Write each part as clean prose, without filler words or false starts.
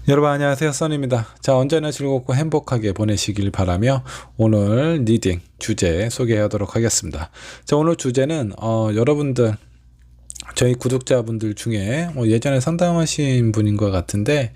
여러분 안녕하세요, 써니입니다. 자, 언제나 즐겁고 행복하게 보내시길 바라며 오늘 리딩 주제 소개하도록 하겠습니다. 자, 오늘 주제는 여러분들 저희 구독자분들 중에 예전에 상담하신 분인 것 같은데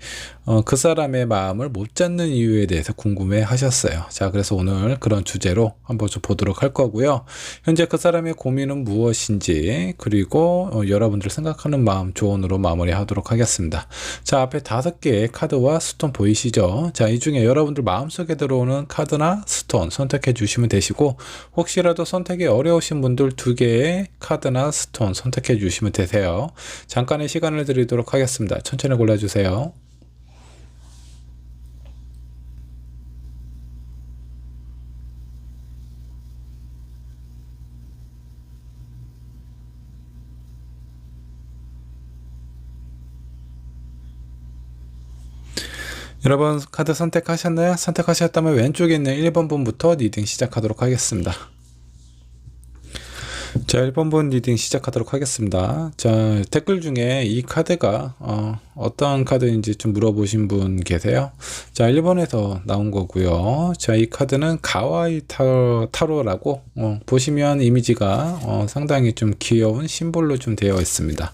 그 사람의 마음을 못 잡는 이유에 대해서 궁금해 하셨어요. 자, 그래서 오늘 그런 주제로 한번 좀 보도록 할 거고요. 현재 그 사람의 고민은 무엇인지, 그리고 여러분들 생각하는 마음 조언으로 마무리하도록 하겠습니다. 자, 앞에 5개의 카드와 스톤 보이시죠? 자, 이 중에 여러분들 마음속에 들어오는 카드나 스톤 선택해 주시면 되시고, 혹시라도 선택이 어려우신 분들 2개의 카드나 스톤 선택해 주시면 되세요. 잠깐의 시간을 드리도록 하겠습니다. 천천히 골라주세요. 여러분 카드 선택하셨나요? 선택하셨다면 왼쪽에 있는 1번 분부터 리딩 시작하도록 하겠습니다. 자, 1번 분 리딩 시작하도록 하겠습니다. 자, 댓글 중에 이 카드가 어떤 카드인지 좀 물어보신 분 계세요. 자, 1번에서 나온 거고요. 자, 이 카드는 가와이 타로라고 보시면 이미지가 상당히 좀 귀여운 심볼로 좀 되어 있습니다.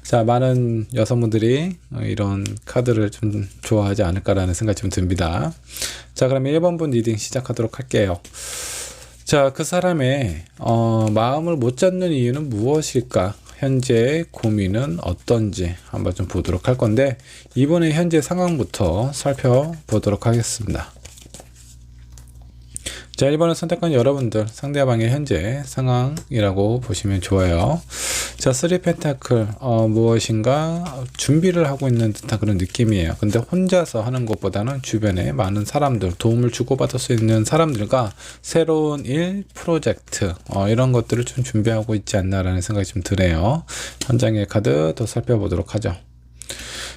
자, 많은 여성분들이 이런 카드를 좀 좋아하지 않을까라는 생각이 좀 듭니다. 자, 그러면 1번 분 리딩 시작하도록 할게요. 자, 그 사람의 마음을 못 잡는 이유는 무엇일까? 현재 고민은 어떤지 한번 좀 보도록 할 건데, 이번에 현재 상황부터 살펴보도록 하겠습니다. 자, 1번을 선택한 여러분들, 상대방의 현재 상황이라고 보시면 좋아요. 자, 3 펜타클, 무엇인가 준비를 하고 있는 듯한 그런 느낌이에요. 근데 혼자서 하는 것보다는 주변에 많은 사람들, 도움을 주고받을 수 있는 사람들과 새로운 일, 프로젝트, 이런 것들을 좀 준비하고 있지 않나라는 생각이 좀 드네요. 한 장의 카드 더 살펴보도록 하죠.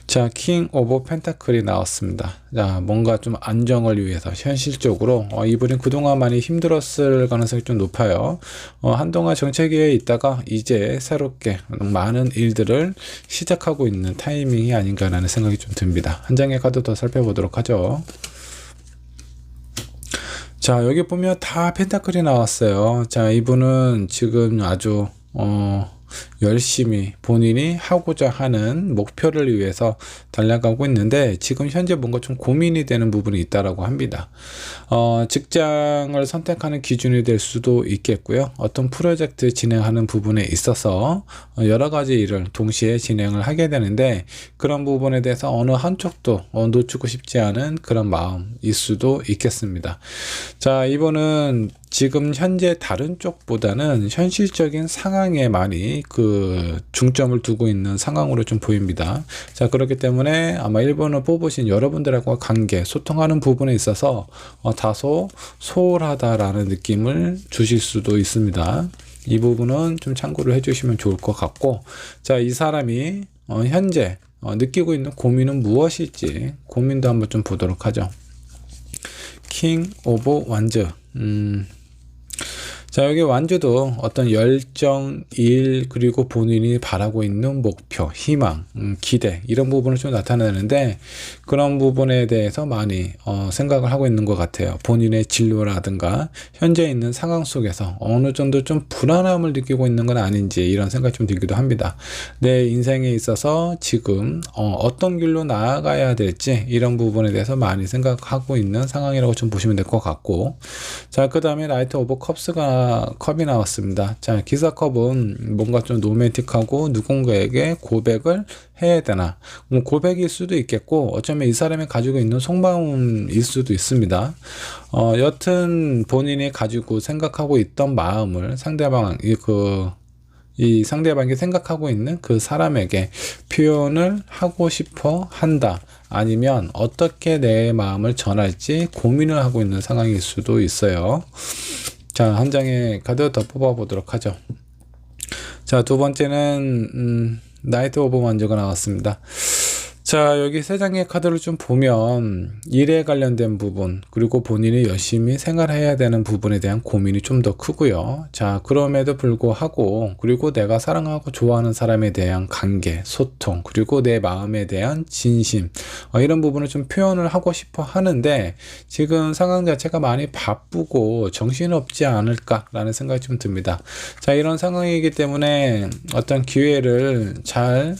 자, 킹 오브 펜타클이 나왔습니다. 자, 뭔가 좀 안정을 위해서 현실적으로 이분이 그동안 많이 힘들었을 가능성이 좀 높아요. 한동안 정체기에 있다가 이제 새롭게 많은 일들을 시작하고 있는 타이밍이 아닌가라는 생각이 좀 듭니다. 한 장의 카드 더 살펴보도록 하죠. 자, 여기 보면 다 펜타클이 나왔어요. 자, 이분은 지금 아주 열심히 본인이 하고자 하는 목표를 위해서 달려가고 있는데, 지금 현재 뭔가 좀 고민이 되는 부분이 있다라고 합니다. 직장을 선택하는 기준이 될 수도 있겠고요. 어떤 프로젝트 진행하는 부분에 있어서 여러 가지 일을 동시에 진행을 하게 되는데, 그런 부분에 대해서 어느 한쪽도 놓치고 싶지 않은 그런 마음일 수도 있겠습니다. 자, 이번은 지금 현재 다른 쪽보다는 현실적인 상황에 많이 중점을 두고 있는 상황으로 좀 보입니다. 자, 그렇기 때문에 아마 1번을 뽑으신 여러분들하고 관계, 소통하는 부분에 있어서 다소 소홀하다라는 느낌을 주실 수도 있습니다. 이 부분은 좀 참고를 해주시면 좋을 것 같고, 자, 이 사람이 현재 느끼고 있는 고민은 무엇일지 고민도 한번 좀 보도록 하죠. 킹 오브 완즈. 자, 여기 완주도 어떤 열정, 일, 그리고 본인이 바라고 있는 목표, 희망, 기대, 이런 부분을 좀 나타내는데, 그런 부분에 대해서 많이 생각을 하고 있는 것 같아요. 본인의 진로라든가 현재 있는 상황 속에서 어느 정도 좀 불안함을 느끼고 있는 건 아닌지, 이런 생각이 좀 들기도 합니다. 내 인생에 있어서 지금 어떤 길로 나아가야 될지, 이런 부분에 대해서 많이 생각하고 있는 상황이라고 좀 보시면 될 것 같고, 자, 그 다음에 라이트 오브 컵이 나왔습니다. 자, 기사컵은 뭔가 좀 로맨틱하고 누군가에게 고백을 해야 되나, 고백일 수도 있겠고, 어쩌면 이 사람이 가지고 있는 속마음일 수도 있습니다. 여튼 본인이 가지고 생각하고 있던 마음을 이 상대방이 생각하고 있는 그 사람에게 표현을 하고 싶어 한다, 아니면 어떻게 내 마음을 전할지 고민을 하고 있는 상황일 수도 있어요. 자, 한 장의 카드 더 뽑아보도록 하죠. 자, 두 번째는 나이트 오브 완즈가 나왔습니다. 자, 여기 세 장의 카드를 좀 보면 일에 관련된 부분, 그리고 본인이 열심히 생활해야 되는 부분에 대한 고민이 좀 더 크고요. 자, 그럼에도 불구하고, 그리고 내가 사랑하고 좋아하는 사람에 대한 관계, 소통, 그리고 내 마음에 대한 진심, 이런 부분을 좀 표현을 하고 싶어 하는데, 지금 상황 자체가 많이 바쁘고 정신없지 않을까라는 생각이 좀 듭니다. 자, 이런 상황이기 때문에 어떤 기회를 잘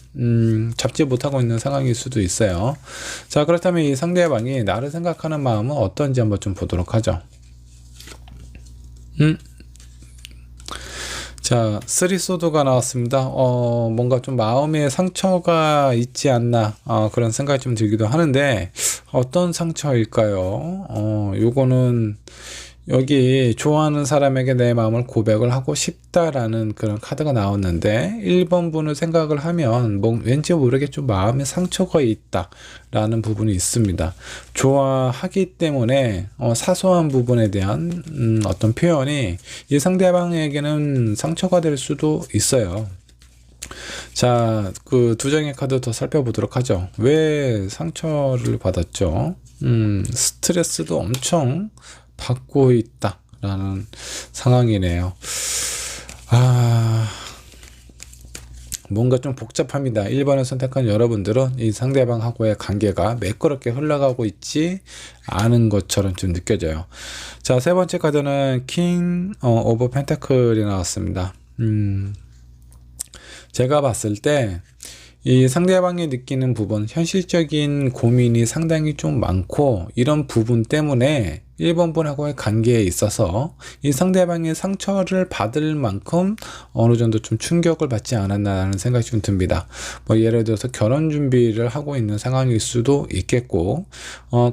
잡지 못하고 있는 상황일 수도 있어요. 자, 그렇다면 이 상대방이 나를 생각하는 마음은 어떤지 한번 좀 보도록 하죠. 자, 쓰리 소드가 나왔습니다. 뭔가 좀 마음에 상처가 있지 않나, 그런 생각이 좀 들기도 하는데, 어떤 상처일까요? 요거는, 여기 좋아하는 사람에게 내 마음을 고백을 하고 싶다라는 그런 카드가 나왔는데 1번 분을 생각을 하면 왠지 모르게 좀 마음에 상처가 있다라는 부분이 있습니다. 좋아하기 때문에 사소한 부분에 대한 어떤 표현이 이 상대방에게는 상처가 될 수도 있어요. 자, 그 두 장의 카드 더 살펴보도록 하죠. 왜 상처를 받았죠? 스트레스도 엄청 받고 있다라는 상황이네요. 뭔가 좀 복잡합니다. 1번을 선택한 여러분들은 이 상대방하고의 관계가 매끄럽게 흘러가고 있지 않은 것처럼 좀 느껴져요. 자, 세 번째 카드는 킹 오브 펜타클이 나왔습니다. 제가 봤을 때 이 상대방이 느끼는 부분, 현실적인 고민이 상당히 좀 많고 이런 부분 때문에 1번 분하고의 관계에 있어서 이 상대방의 상처를 받을 만큼 어느 정도 좀 충격을 받지 않았나라는 생각이 좀 듭니다. 뭐 예를 들어서 결혼 준비를 하고 있는 상황일 수도 있겠고,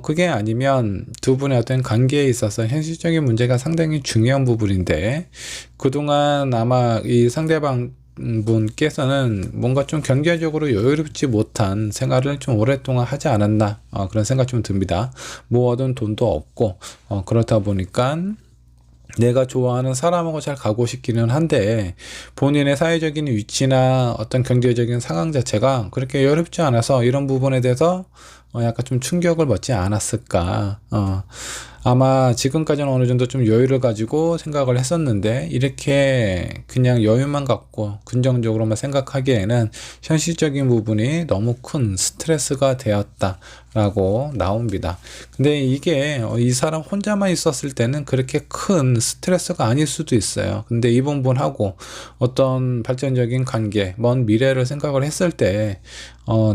그게 아니면 두 분의 어떤 관계에 있어서 현실적인 문제가 상당히 중요한 부분인데 그동안 아마 이 상대방 분께서는 뭔가 좀 경제적으로 여유롭지 못한 생활을 좀 오랫동안 하지 않았나, 그런 생각 좀 듭니다. 모아둔 돈도 없고 그렇다 보니까 내가 좋아하는 사람하고 잘 가고 싶기는 한데 본인의 사회적인 위치나 어떤 경제적인 상황 자체가 그렇게 여유롭지 않아서 이런 부분에 대해서 약간 좀 충격을 받지 않았을까. 아마 지금까지는 어느 정도 좀 여유를 가지고 생각을 했었는데 이렇게 그냥 여유만 갖고 긍정적으로만 생각하기에는 현실적인 부분이 너무 큰 스트레스가 되었다라고 나옵니다. 근데 이게 이 사람 혼자만 있었을 때는 그렇게 큰 스트레스가 아닐 수도 있어요. 근데 이 부분하고 어떤 발전적인 관계, 먼 미래를 생각을 했을 때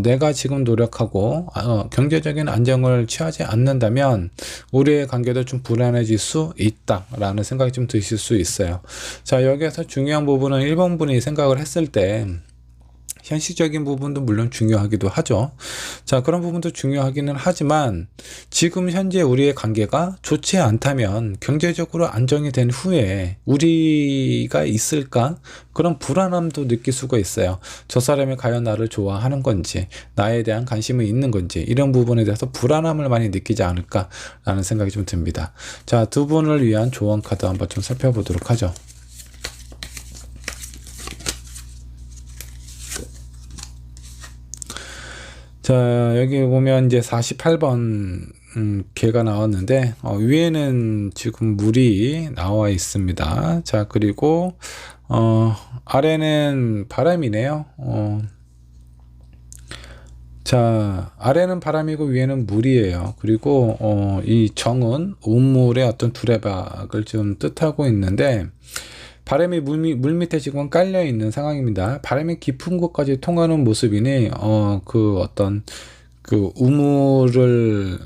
내가 지금 노력하고 경제적인 안정을 취하지 않는다면 우리의 관계도 좀 불안해질 수 있다라는 생각이 좀 드실 수 있어요. 자, 여기에서 중요한 부분은 1번 분이 생각을 했을 때 현실적인 부분도 물론 중요하기도 하죠. 자, 그런 부분도 중요하기는 하지만 지금 현재 우리의 관계가 좋지 않다면 경제적으로 안정이 된 후에 우리가 있을까? 그런 불안함도 느낄 수가 있어요. 저 사람이 과연 나를 좋아하는 건지, 나에 대한 관심이 있는 건지, 이런 부분에 대해서 불안함을 많이 느끼지 않을까라는 생각이 좀 듭니다. 자, 두 분을 위한 조언 카드 한번 좀 살펴보도록 하죠. 자, 여기 보면 이제 48번 개가 나왔는데 위에는 지금 물이 나와 있습니다. 자, 그리고 아래는 바람이네요. 자, 아래는 바람이고 위에는 물이에요. 그리고 이 정은 우물의 어떤 두레박을 좀 뜻하고 있는데 바람이 물 밑에 지금 깔려 있는 상황입니다. 바람이 깊은 곳까지 통하는 모습이니 그 어떤 그 우물을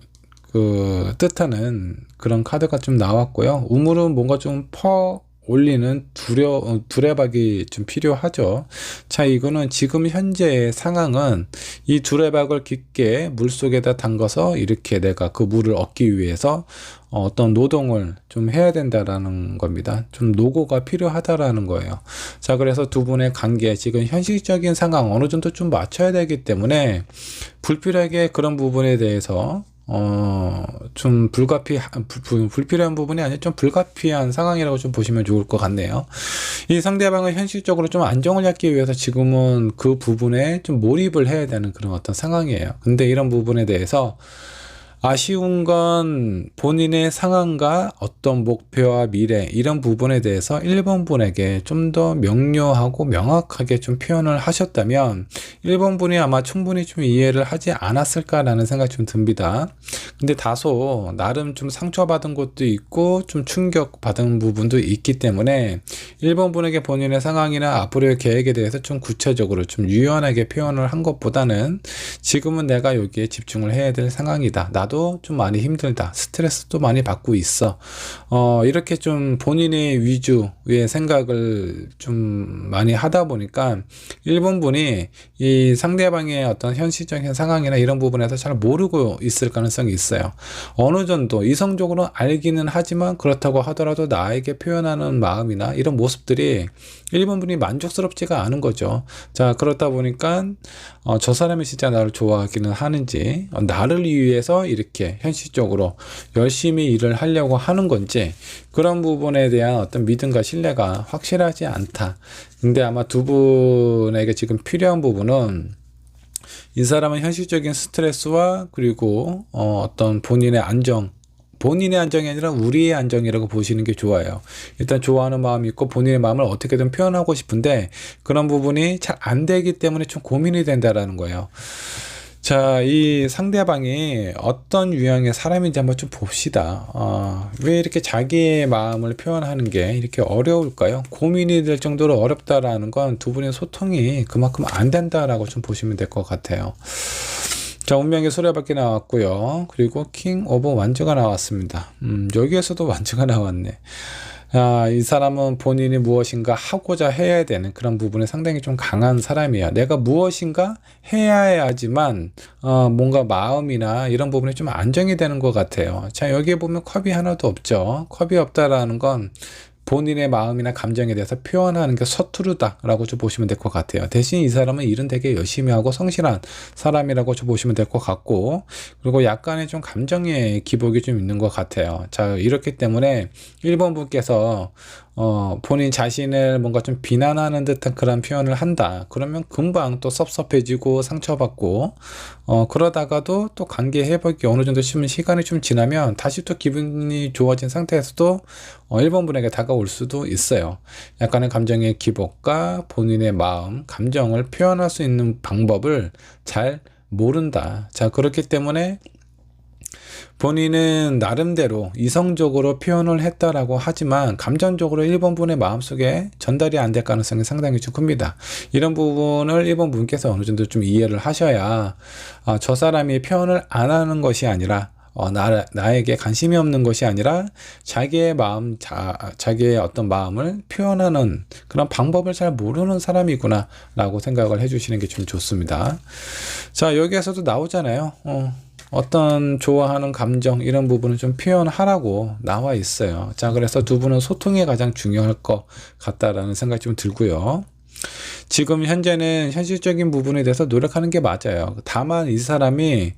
그 뜻하는 그런 카드가 좀 나왔고요. 우물은 뭔가 좀 퍼 올리는 두레박이 좀 필요하죠. 자, 이거는 지금 현재의 상황은 이 두레박을 깊게 물 속에다 담가서 이렇게 내가 그 물을 얻기 위해서 어떤 노동을 좀 해야 된다라는 겁니다. 좀 노고가 필요하다라는 거예요. 자, 그래서 두 분의 관계, 지금 현실적인 상황 어느 정도 좀 맞춰야 되기 때문에 불필요하게 그런 부분에 대해서 좀 불필요한 부분이 아니라 좀 불가피한 상황이라고 좀 보시면 좋을 것 같네요. 이 상대방은 현실적으로 좀 안정을 찾기 위해서 지금은 그 부분에 좀 몰입을 해야 되는 그런 어떤 상황이에요. 근데 이런 부분에 대해서 아쉬운 건 본인의 상황과 어떤 목표와 미래 이런 부분에 대해서 1번 분에게 좀 더 명료하고 명확하게 좀 표현을 하셨다면 1번 분이 아마 충분히 좀 이해를 하지 않았을까라는 생각이 좀 듭니다. 근데 다소 나름 좀 상처받은 것도 있고 좀 충격받은 부분도 있기 때문에 1번 분에게 본인의 상황이나 앞으로의 계획에 대해서 좀 구체적으로 좀 유연하게 표현을 한 것보다는 지금은 내가 여기에 집중을 해야 될 상황이다. 나도 좀 많이 힘들다. 스트레스도 많이 받고 있어. 이렇게 좀 본인의 위주의 생각을 좀 많이 하다 보니까 1번 분이 이 상대방의 어떤 현실적인 상황이나 이런 부분에서 잘 모르고 있을 가능성이 있어요. 어느 정도 이성적으로 알기는 하지만 그렇다고 하더라도 나에게 표현하는 마음이나 이런 모습들이 1번 분이 만족스럽지가 않은 거죠. 자, 그렇다 보니까 저 사람이 진짜 나를 좋아하기는 하는지, 나를 위해서 이렇게 현실적으로 열심히 일을 하려고 하는 건지, 그런 부분에 대한 어떤 믿음과 신뢰가 확실하지 않다. 근데 아마 두 분에게 지금 필요한 부분은 이 사람은 현실적인 스트레스와 그리고 어떤 본인의 안정이 아니라 우리의 안정이라고 보시는 게 좋아요. 일단 좋아하는 마음이 있고 본인의 마음을 어떻게든 표현하고 싶은데 그런 부분이 잘 안 되기 때문에 좀 고민이 된다라는 거예요. 자, 이 상대방이 어떤 유형의 사람인지 한번 좀 봅시다. 왜 이렇게 자기의 마음을 표현하는 게 이렇게 어려울까요? 고민이 될 정도로 어렵다라는 건 두 분의 소통이 그만큼 안 된다라고 좀 보시면 될 것 같아요. 자, 운명의 수레바퀴 나왔고요. 그리고 킹 오브 완즈가 나왔습니다. 여기에서도 완즈가 나왔네. 이 사람은 본인이 무엇인가 하고자 해야 되는 그런 부분에 상당히 좀 강한 사람이야. 내가 무엇인가 해야지만 뭔가 마음이나 이런 부분이 좀 안정이 되는 것 같아요. 자, 여기에 보면 컵이 하나도 없죠. 컵이 없다라는 건 본인의 마음이나 감정에 대해서 표현하는 게 서투르다라고 좀 보시면 될 것 같아요. 대신 이 사람은 일은 되게 열심히 하고 성실한 사람이라고 좀 보시면 될 것 같고, 그리고 약간의 좀 감정의 기복이 좀 있는 것 같아요. 자, 이렇기 때문에 1번 분께서 본인 자신을 뭔가 좀 비난하는 듯한 그런 표현을 한다. 그러면 금방 또 섭섭해지고 상처받고 그러다가도 또 관계 회복이 어느 정도 시간이 좀 지나면 다시 또 기분이 좋아진 상태에서도 1번 분에게 다가올 수도 있어요. 약간의 감정의 기복과 본인의 마음, 감정을 표현할 수 있는 방법을 잘 모른다. 자, 그렇기 때문에 본인은 나름대로 이성적으로 표현을 했다라고 하지만 감정적으로 1번 분의 마음속에 전달이 안 될 가능성이 상당히 좀 큽니다. 이런 부분을 1번 분께서 어느 정도 좀 이해를 하셔야 저 사람이 표현을 안 하는 것이 아니라 나에게 관심이 없는 것이 아니라 자기의 마음, 자기의 어떤 마음을 표현하는 그런 방법을 잘 모르는 사람이구나 라고 생각을 해주시는 게 좀 좋습니다. 자, 여기에서도 나오잖아요. 어떤 좋아하는 감정 이런 부분을 좀 표현하라고 나와 있어요. 자, 그래서 두 분은 소통이 가장 중요할 것 같다라는 생각이 좀 들고요. 지금 현재는 현실적인 부분에 대해서 노력하는 게 맞아요. 다만 이 사람이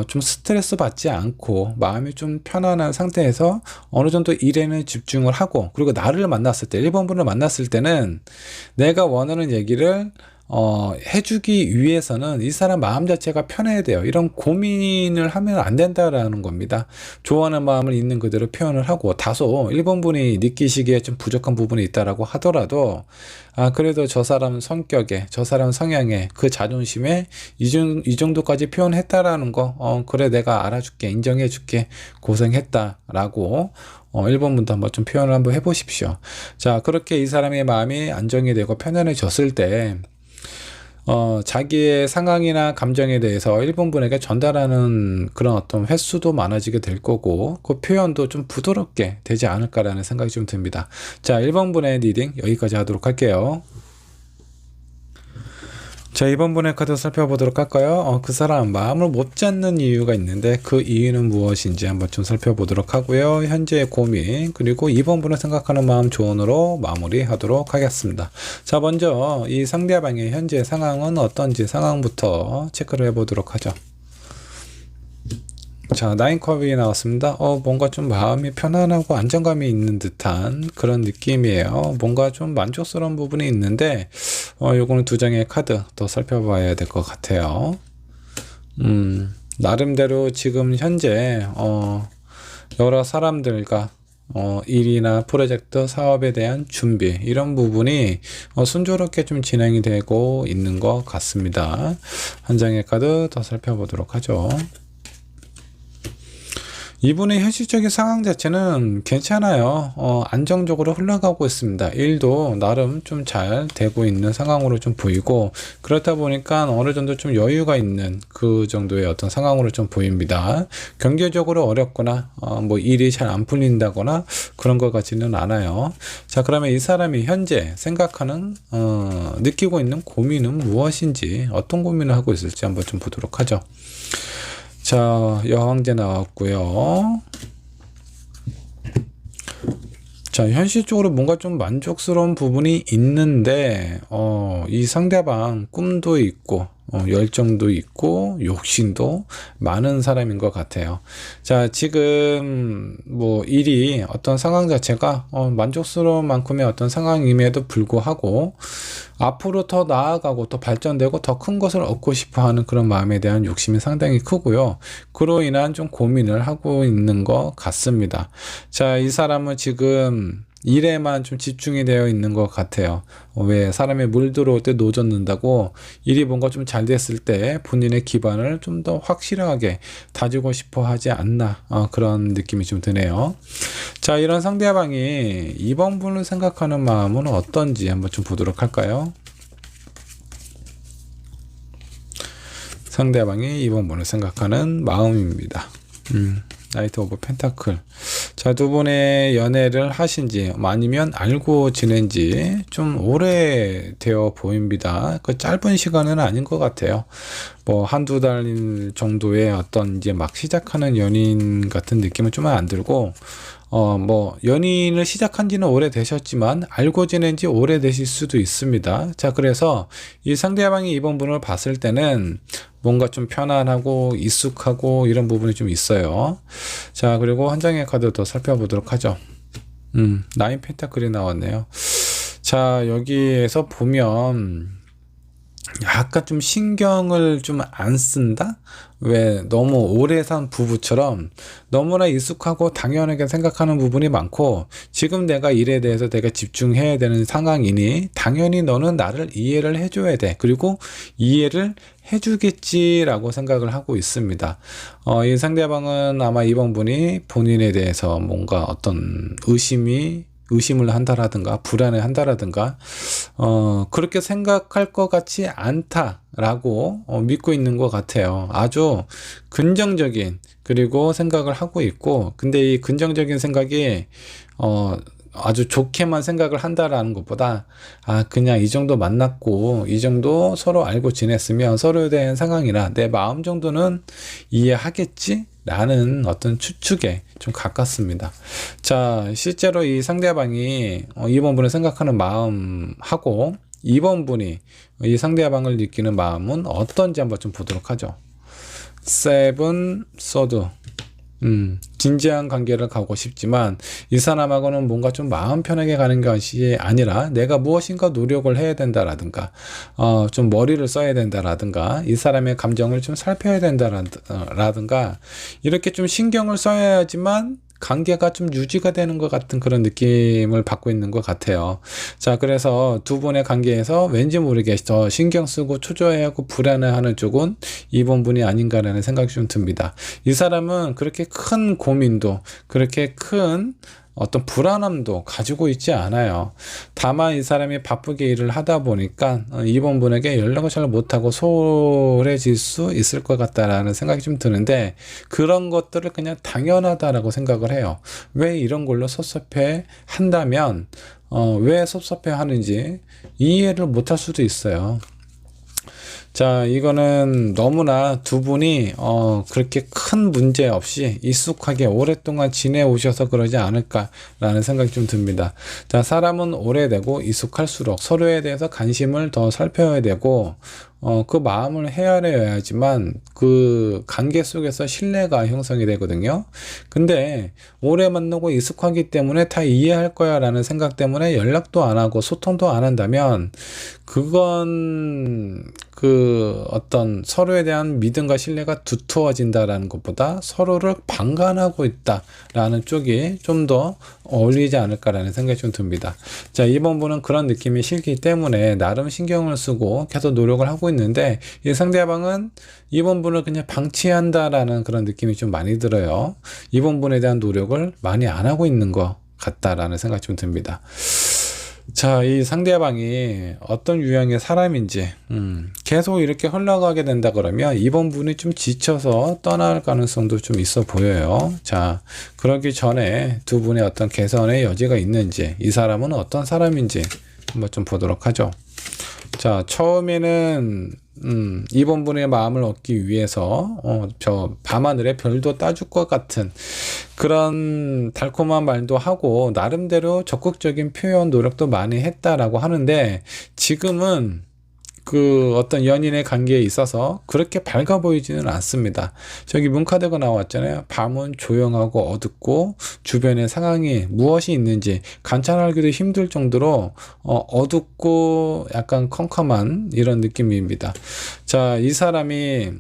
좀 스트레스 받지 않고 마음이 좀 편안한 상태에서 어느 정도 일에는 집중을 하고, 그리고 나를 만났을 때 1번 분을 만났을 때는 내가 원하는 얘기를 해주기 위해서는 이 사람 마음 자체가 편해야 돼요. 이런 고민을 하면 안 된다라는 겁니다. 좋아하는 마음을 있는 그대로 표현을 하고, 다소 1번 분이 느끼시기에 좀 부족한 부분이 있다라고 하더라도 그래도 저 사람 성격에, 저 사람 성향에, 그 자존심에 이 정도까지 표현했다라는 거, 그래 내가 알아줄게, 인정해줄게, 고생했다라고 1번 분도 한번 좀 표현을 한번 해보십시오. 자, 그렇게 이 사람의 마음이 안정이 되고 편안해졌을 때 자기의 상황이나 감정에 대해서 1번 분에게 전달하는 그런 어떤 횟수도 많아지게 될 거고, 그 표현도 좀 부드럽게 되지 않을까라는 생각이 좀 듭니다. 자, 1번 분의 리딩 여기까지 하도록 할게요. 자, 2번 분의 카드 살펴보도록 할까요? 그 사람 마음을 못 잡는 이유가 있는데 그 이유는 무엇인지 한번 좀 살펴보도록 하고요. 현재의 고민, 그리고 2번 분을 생각하는 마음 조언으로 마무리하도록 하겠습니다. 자, 먼저 이 상대방의 현재 상황은 어떤지 상황부터 체크를 해보도록 하죠. 자, 나인컵이 나왔습니다. 뭔가 좀 마음이 편안하고 안정감이 있는 듯한 그런 느낌이에요. 뭔가 좀 만족스러운 부분이 있는데, 요거는 두 장의 카드 더 살펴봐야 될 것 같아요. 나름대로 지금 현재, 여러 사람들과 일이나 프로젝트, 사업에 대한 준비, 이런 부분이 순조롭게 좀 진행이 되고 있는 것 같습니다. 한 장의 카드 더 살펴보도록 하죠. 이분의 현실적인 상황 자체는 괜찮아요. 안정적으로 흘러가고 있습니다. 일도 나름 좀 잘 되고 있는 상황으로 좀 보이고, 그렇다 보니까 어느 정도 좀 여유가 있는 그 정도의 어떤 상황으로 좀 보입니다. 경제적으로 어렵거나, 뭐 일이 잘 안 풀린다거나 그런 것 같지는 않아요. 자, 그러면 이 사람이 현재 생각하는, 느끼고 있는 고민은 무엇인지, 어떤 고민을 하고 있을지 한번 좀 보도록 하죠. 자, 여왕제 나왔고요. 자, 현실적으로 뭔가 좀 만족스러운 부분이 있는데, 이 상대방 꿈도 있고, 열정도 있고, 욕심도 많은 사람인 것 같아요. 자, 지금, 뭐, 일이 어떤 상황 자체가, 만족스러운 만큼의 어떤 상황임에도 불구하고, 앞으로 더 나아가고 더 발전되고 더 큰 것을 얻고 싶어 하는 그런 마음에 대한 욕심이 상당히 크고요. 그로 인한 좀 고민을 하고 있는 것 같습니다. 자, 이 사람은 지금 일에만 좀 집중이 되어 있는 것 같아요. 왜 사람이 물 들어올 때 노 젓는다고 일이 뭔가 좀 잘 됐을 때 본인의 기반을 좀 더 확실하게 다지고 싶어 하지 않나, 그런 느낌이 좀 드네요. 자, 이런 상대방이 이번 분을 생각하는 마음은 어떤지 한번 좀 보도록 할까요? 상대방이 이번 분을 생각하는 마음입니다. 나이트 오브 펜타클. 자, 두 분의 연애를 하신지 아니면 알고 지낸지 좀 오래되어 보입니다. 그 짧은 시간은 아닌 것 같아요. 뭐 한두 달 정도의 어떤 이제 막 시작하는 연인 같은 느낌은 좀 안 들고, 뭐 연인을 시작한 지는 오래되셨지만 알고 지낸 지 오래되실 수도 있습니다. 자, 그래서 이 상대방이 이번 분을 봤을 때는 뭔가 좀 편안하고 익숙하고 이런 부분이 좀 있어요. 자, 그리고 한 장의 카드 더 살펴보도록 하죠. 나인 펜타클이 나왔네요. 자, 여기에서 보면 약간 좀 신경을 좀 안 쓴다? 왜 너무 오래 산 부부처럼 너무나 익숙하고 당연하게 생각하는 부분이 많고, 지금 내가 일에 대해서 내가 집중해야 되는 상황이니 당연히 너는 나를 이해를 해줘야 돼. 그리고 이해를 해주겠지라고 생각을 하고 있습니다. 이 상대방은 아마 이번 분이 본인에 대해서 뭔가 어떤 의심을 한다라든가 불안해 한다라든가, 그렇게 생각할 것 같지 않다라고 믿고 있는 것 같아요. 아주 긍정적인 그리고 생각을 하고 있고, 근데 이 긍정적인 생각이 아주 좋게만 생각을 한다라는 것보다, 그냥 이 정도 만났고 이 정도 서로 알고 지냈으면 서로에 대한 상황이나 내 마음 정도는 이해하겠지? 라는 어떤 추측에 좀 가깝습니다. 자, 실제로 이 상대방이 이번 분을 생각하는 마음하고 이번 분이 이 상대방을 느끼는 마음은 어떤지 한번 좀 보도록 하죠. 세븐 소드. 진지한 관계를 가고 싶지만 이 사람하고는 뭔가 좀 마음 편하게 가는 것이 아니라 내가 무엇인가 노력을 해야 된다라든가, 좀 머리를 써야 된다라든가, 이 사람의 감정을 좀 살펴야 된다라든가, 이렇게 좀 신경을 써야지만 관계가 좀 유지가 되는 것 같은 그런 느낌을 받고 있는 것 같아요. 자, 그래서 두 분의 관계에서 왠지 모르게 더 신경 쓰고 초조해하고 불안해하는 쪽은 이번 분이 아닌가라는 생각이 좀 듭니다. 이 사람은 그렇게 큰 고민도, 그렇게 큰 어떤 불안함도 가지고 있지 않아요. 다만 이 사람이 바쁘게 일을 하다 보니까 이번 분에게 연락을 잘 못하고 소홀해질 수 있을 것 같다라는 생각이 좀 드는데, 그런 것들을 그냥 당연하다라고 생각을 해요. 왜 이런 걸로 섭섭해 한다면, 왜 섭섭해 하는지 이해를 못할 수도 있어요. 자, 이거는 너무나 두 분이 그렇게 큰 문제 없이 익숙하게 오랫동안 지내오셔서 그러지 않을까라는 생각이 좀 듭니다. 자, 사람은 오래되고 익숙할수록 서로에 대해서 관심을 더 살펴야 되고 그 마음을 헤아려야지만 그 관계 속에서 신뢰가 형성이 되거든요. 근데 오래 만나고 익숙하기 때문에 다 이해할 거야 라는 생각 때문에 연락도 안 하고 소통도 안 한다면 그건 그 어떤 서로에 대한 믿음과 신뢰가 두터워진다라는 것보다 서로를 방관하고 있다라는 쪽이 좀 더 어울리지 않을까라는 생각이 좀 듭니다. 자, 이번 분은 그런 느낌이 싫기 때문에 나름 신경을 쓰고 계속 노력을 하고 있는데 이 상대방은 이번 분을 그냥 방치한다라는 그런 느낌이 좀 많이 들어요. 이번 분에 대한 노력을 많이 안 하고 있는 것 같다라는 생각이 좀 듭니다. 자, 이 상대방이 어떤 유형의 사람인지 계속 이렇게 흘러가게 된다 그러면 이번 분이 좀 지쳐서 떠날 가능성도 좀 있어 보여요. 자, 그러기 전에 두 분의 어떤 개선의 여지가 있는지, 이 사람은 어떤 사람인지 한번 좀 보도록 하죠. 자, 처음에는 이번 분의 마음을 얻기 위해서 저 밤하늘의 별도 따줄 것 같은 그런 달콤한 말도 하고 나름대로 적극적인 표현 노력도 많이 했다라고 하는데 지금은 그 어떤 연인의 관계에 있어서 그렇게 밝아 보이지는 않습니다. 저기 문카드가 나왔잖아요. 밤은 조용하고 어둡고 주변의 상황이 무엇이 있는지 관찰하기도 힘들 정도로 어둡고 약간 컴컴한 이런 느낌입니다. 자, 이 사람이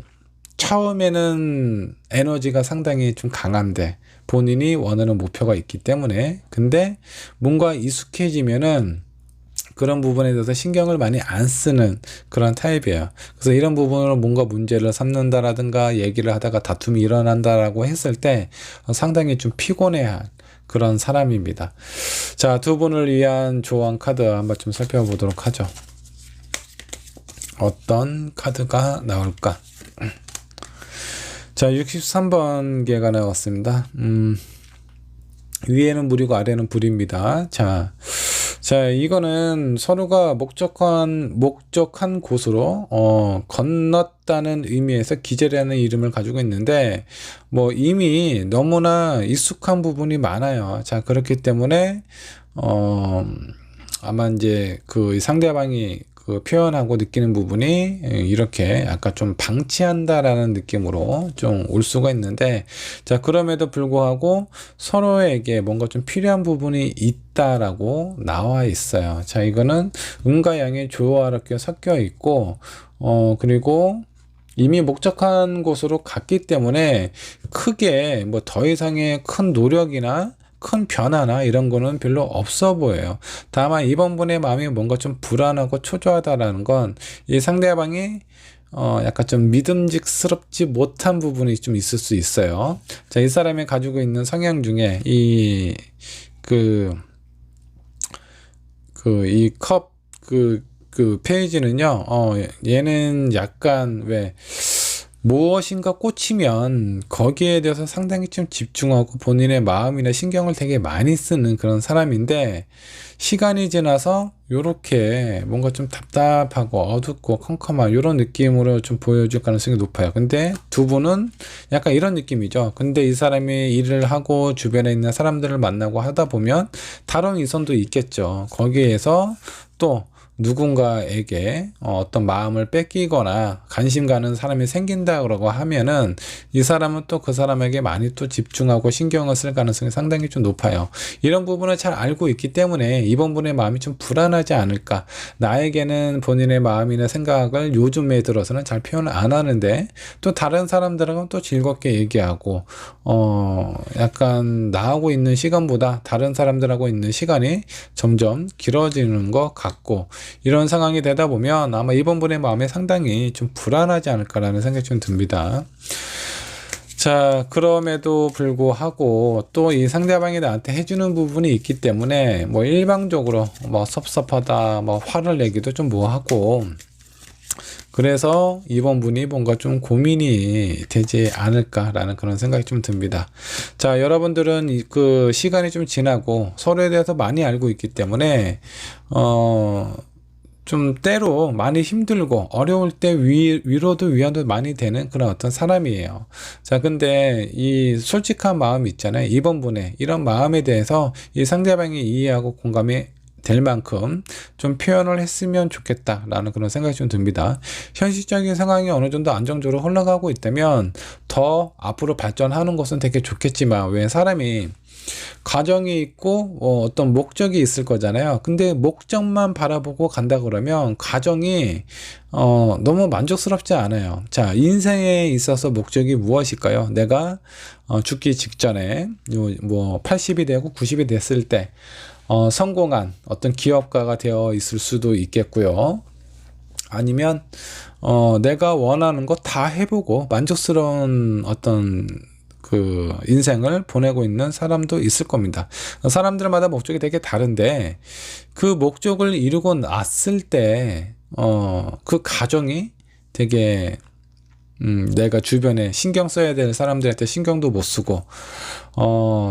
처음에는 에너지가 상당히 좀 강한데 본인이 원하는 목표가 있기 때문에 근데 뭔가 익숙해지면은 그런 부분에 대해서 신경을 많이 안 쓰는 그런 타입이에요. 그래서 이런 부분으로 뭔가 문제를 삼는다라든가 얘기를 하다가 다툼이 일어난다라고 했을 때 상당히 좀 피곤해할 그런 사람입니다. 자, 두 분을 위한 조언 카드 한번 좀 살펴보도록 하죠. 어떤 카드가 나올까? 자, 63번 개가 나왔습니다. 위에는 물이고 아래는 불입니다. 자, 이거는 서로가 목적한 곳으로 건넜다는 의미에서 기절이라는 이름을 가지고 있는데 뭐 이미 너무나 익숙한 부분이 많아요. 자, 그렇기 때문에 아마 이제 그 상대방이 그 표현하고 느끼는 부분이 이렇게 약간 좀 방치한다라는 느낌으로 좀 올 수가 있는데 자, 그럼에도 불구하고 서로에게 뭔가 좀 필요한 부분이 있다라고 나와 있어요. 자, 이거는 음과 양이 조화롭게 섞여 있고 그리고 이미 목적한 곳으로 갔기 때문에 크게 뭐 더 이상의 큰 노력이나 큰 변화나 이런 거는 별로 없어 보여요. 다만 이번 분의 마음이 뭔가 좀 불안하고 초조하다라는 건 이 상대방이 약간 좀 믿음직스럽지 못한 부분이 좀 있을 수 있어요. 자, 이 사람이 가지고 있는 성향 중에 이 페이지는요, 얘는 약간 왜 무엇인가 꽂히면 거기에 대해서 상당히 좀 집중하고 본인의 마음이나 신경을 되게 많이 쓰는 그런 사람인데 시간이 지나서 요렇게 뭔가 좀 답답하고 어둡고 컴컴한 이런 느낌으로 좀 보여줄 가능성이 높아요. 근데 두 분은 약간 이런 느낌이죠. 근데 이 사람이 일을 하고 주변에 있는 사람들을 만나고 하다 보면 다른 이성도 있겠죠. 거기에서 또 누군가에게 어떤 마음을 뺏기거나 관심 가는 사람이 생긴다 그러고 하면은 이 사람은 또 그 사람에게 많이 또 집중하고 신경을 쓸 가능성이 상당히 좀 높아요. 이런 부분을 잘 알고 있기 때문에 이번 분의 마음이 좀 불안하지 않을까. 나에게는 본인의 마음이나 생각을 요즘에 들어서는 잘 표현을 안 하는데 또 다른 사람들하고는 또 즐겁게 얘기하고 약간 나하고 있는 시간보다 다른 사람들하고 있는 시간이 점점 길어지는 것 같고 이런 상황이 되다 보면 아마 이번 분의 마음에 상당히 좀 불안하지 않을까라는 생각이 좀 듭니다. 자, 그럼에도 불구하고 또 이 상대방이 나한테 해주는 부분이 있기 때문에 뭐 일방적으로 뭐 섭섭하다 뭐 화를 내기도 좀 뭐하고 그래서 이번 분이 뭔가 좀 고민이 되지 않을까라는 그런 생각이 좀 듭니다. 자, 여러분들은 그 시간이 좀 지나고 서로에 대해서 많이 알고 있기 때문에 좀 때로 많이 힘들고 어려울 때 위로도 위안도 많이 되는 그런 어떤 사람이에요. 자, 근데 이 솔직한 마음 있잖아요. 이번 분의 이런 마음에 대해서 이 상대방이 이해하고 공감이 될 만큼 좀 표현을 했으면 좋겠다라는 그런 생각이 좀 듭니다. 현실적인 상황이 어느 정도 안정적으로 흘러가고 있다면 더 앞으로 발전하는 것은 되게 좋겠지만, 왜 사람이 가정이 있고 어떤 목적이 있을 거잖아요. 근데 목적만 바라보고 간다 그러면 가정이 너무 만족스럽지 않아요. 자, 인생에 있어서 목적이 무엇일까요? 내가 죽기 직전에 뭐 80이 되고 90이 됐을 때 성공한 어떤 기업가가 되어 있을 수도 있겠고요. 아니면 내가 원하는 거 다 해보고 만족스러운 어떤 그 인생을 보내고 있는 사람도 있을 겁니다. 사람들마다 목적이 되게 다른데, 그 목적을 이루고 났을 때 그 가정이 되게 내가 주변에 신경 써야 될 사람들한테 신경도 못 쓰고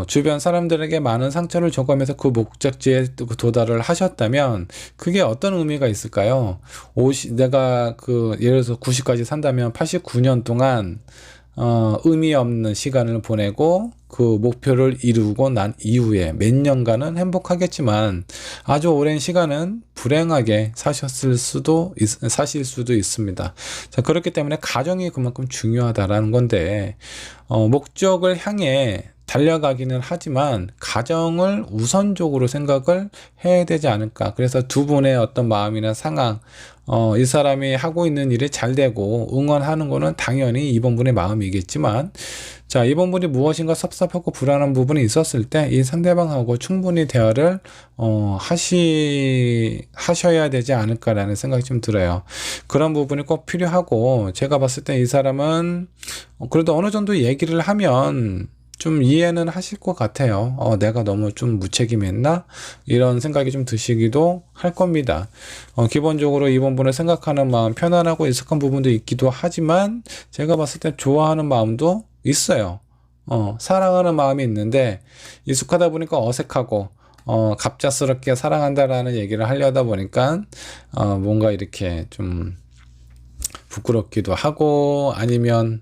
주변 사람들에게 많은 상처를 줘가면서 그 목적지에 도달을 하셨다면 그게 어떤 의미가 있을까요? 내가 예를 들어서 90까지 산다면 89년 동안 의미 없는 시간을 보내고 그 목표를 이루고 난 이후에 몇 년간은 행복하겠지만 아주 오랜 시간은 불행하게 사실 수도 있습니다. 자, 그렇기 때문에 가정이 그만큼 중요하다라는 건데, 목적을 향해 달려가기는 하지만 가정을 우선적으로 생각을 해야 되지 않을까. 그래서 두 분의 어떤 마음이나 상황, 이 사람이 하고 있는 일이 잘 되고 응원하는 거는 당연히 이번 분의 마음이겠지만, 자, 이번 분이 무엇인가 섭섭하고 불안한 부분이 있었을 때 이 상대방하고 충분히 대화를 하셔야 되지 않을까라는 생각이 좀 들어요. 그런 부분이 꼭 필요하고, 제가 봤을 때 이 사람은 그래도 어느 정도 얘기를 하면 좀 이해는 하실 것 같아요. 내가 너무 좀 무책임했나? 이런 생각이 좀 드시기도 할 겁니다. 기본적으로 이번 분을 생각하는 마음, 편안하고 익숙한 부분도 있기도 하지만 제가 봤을 때 좋아하는 마음도 있어요. 사랑하는 마음이 있는데 익숙하다 보니까 어색하고 갑작스럽게 사랑한다라는 얘기를 하려다 보니까 뭔가 이렇게 좀 부끄럽기도 하고, 아니면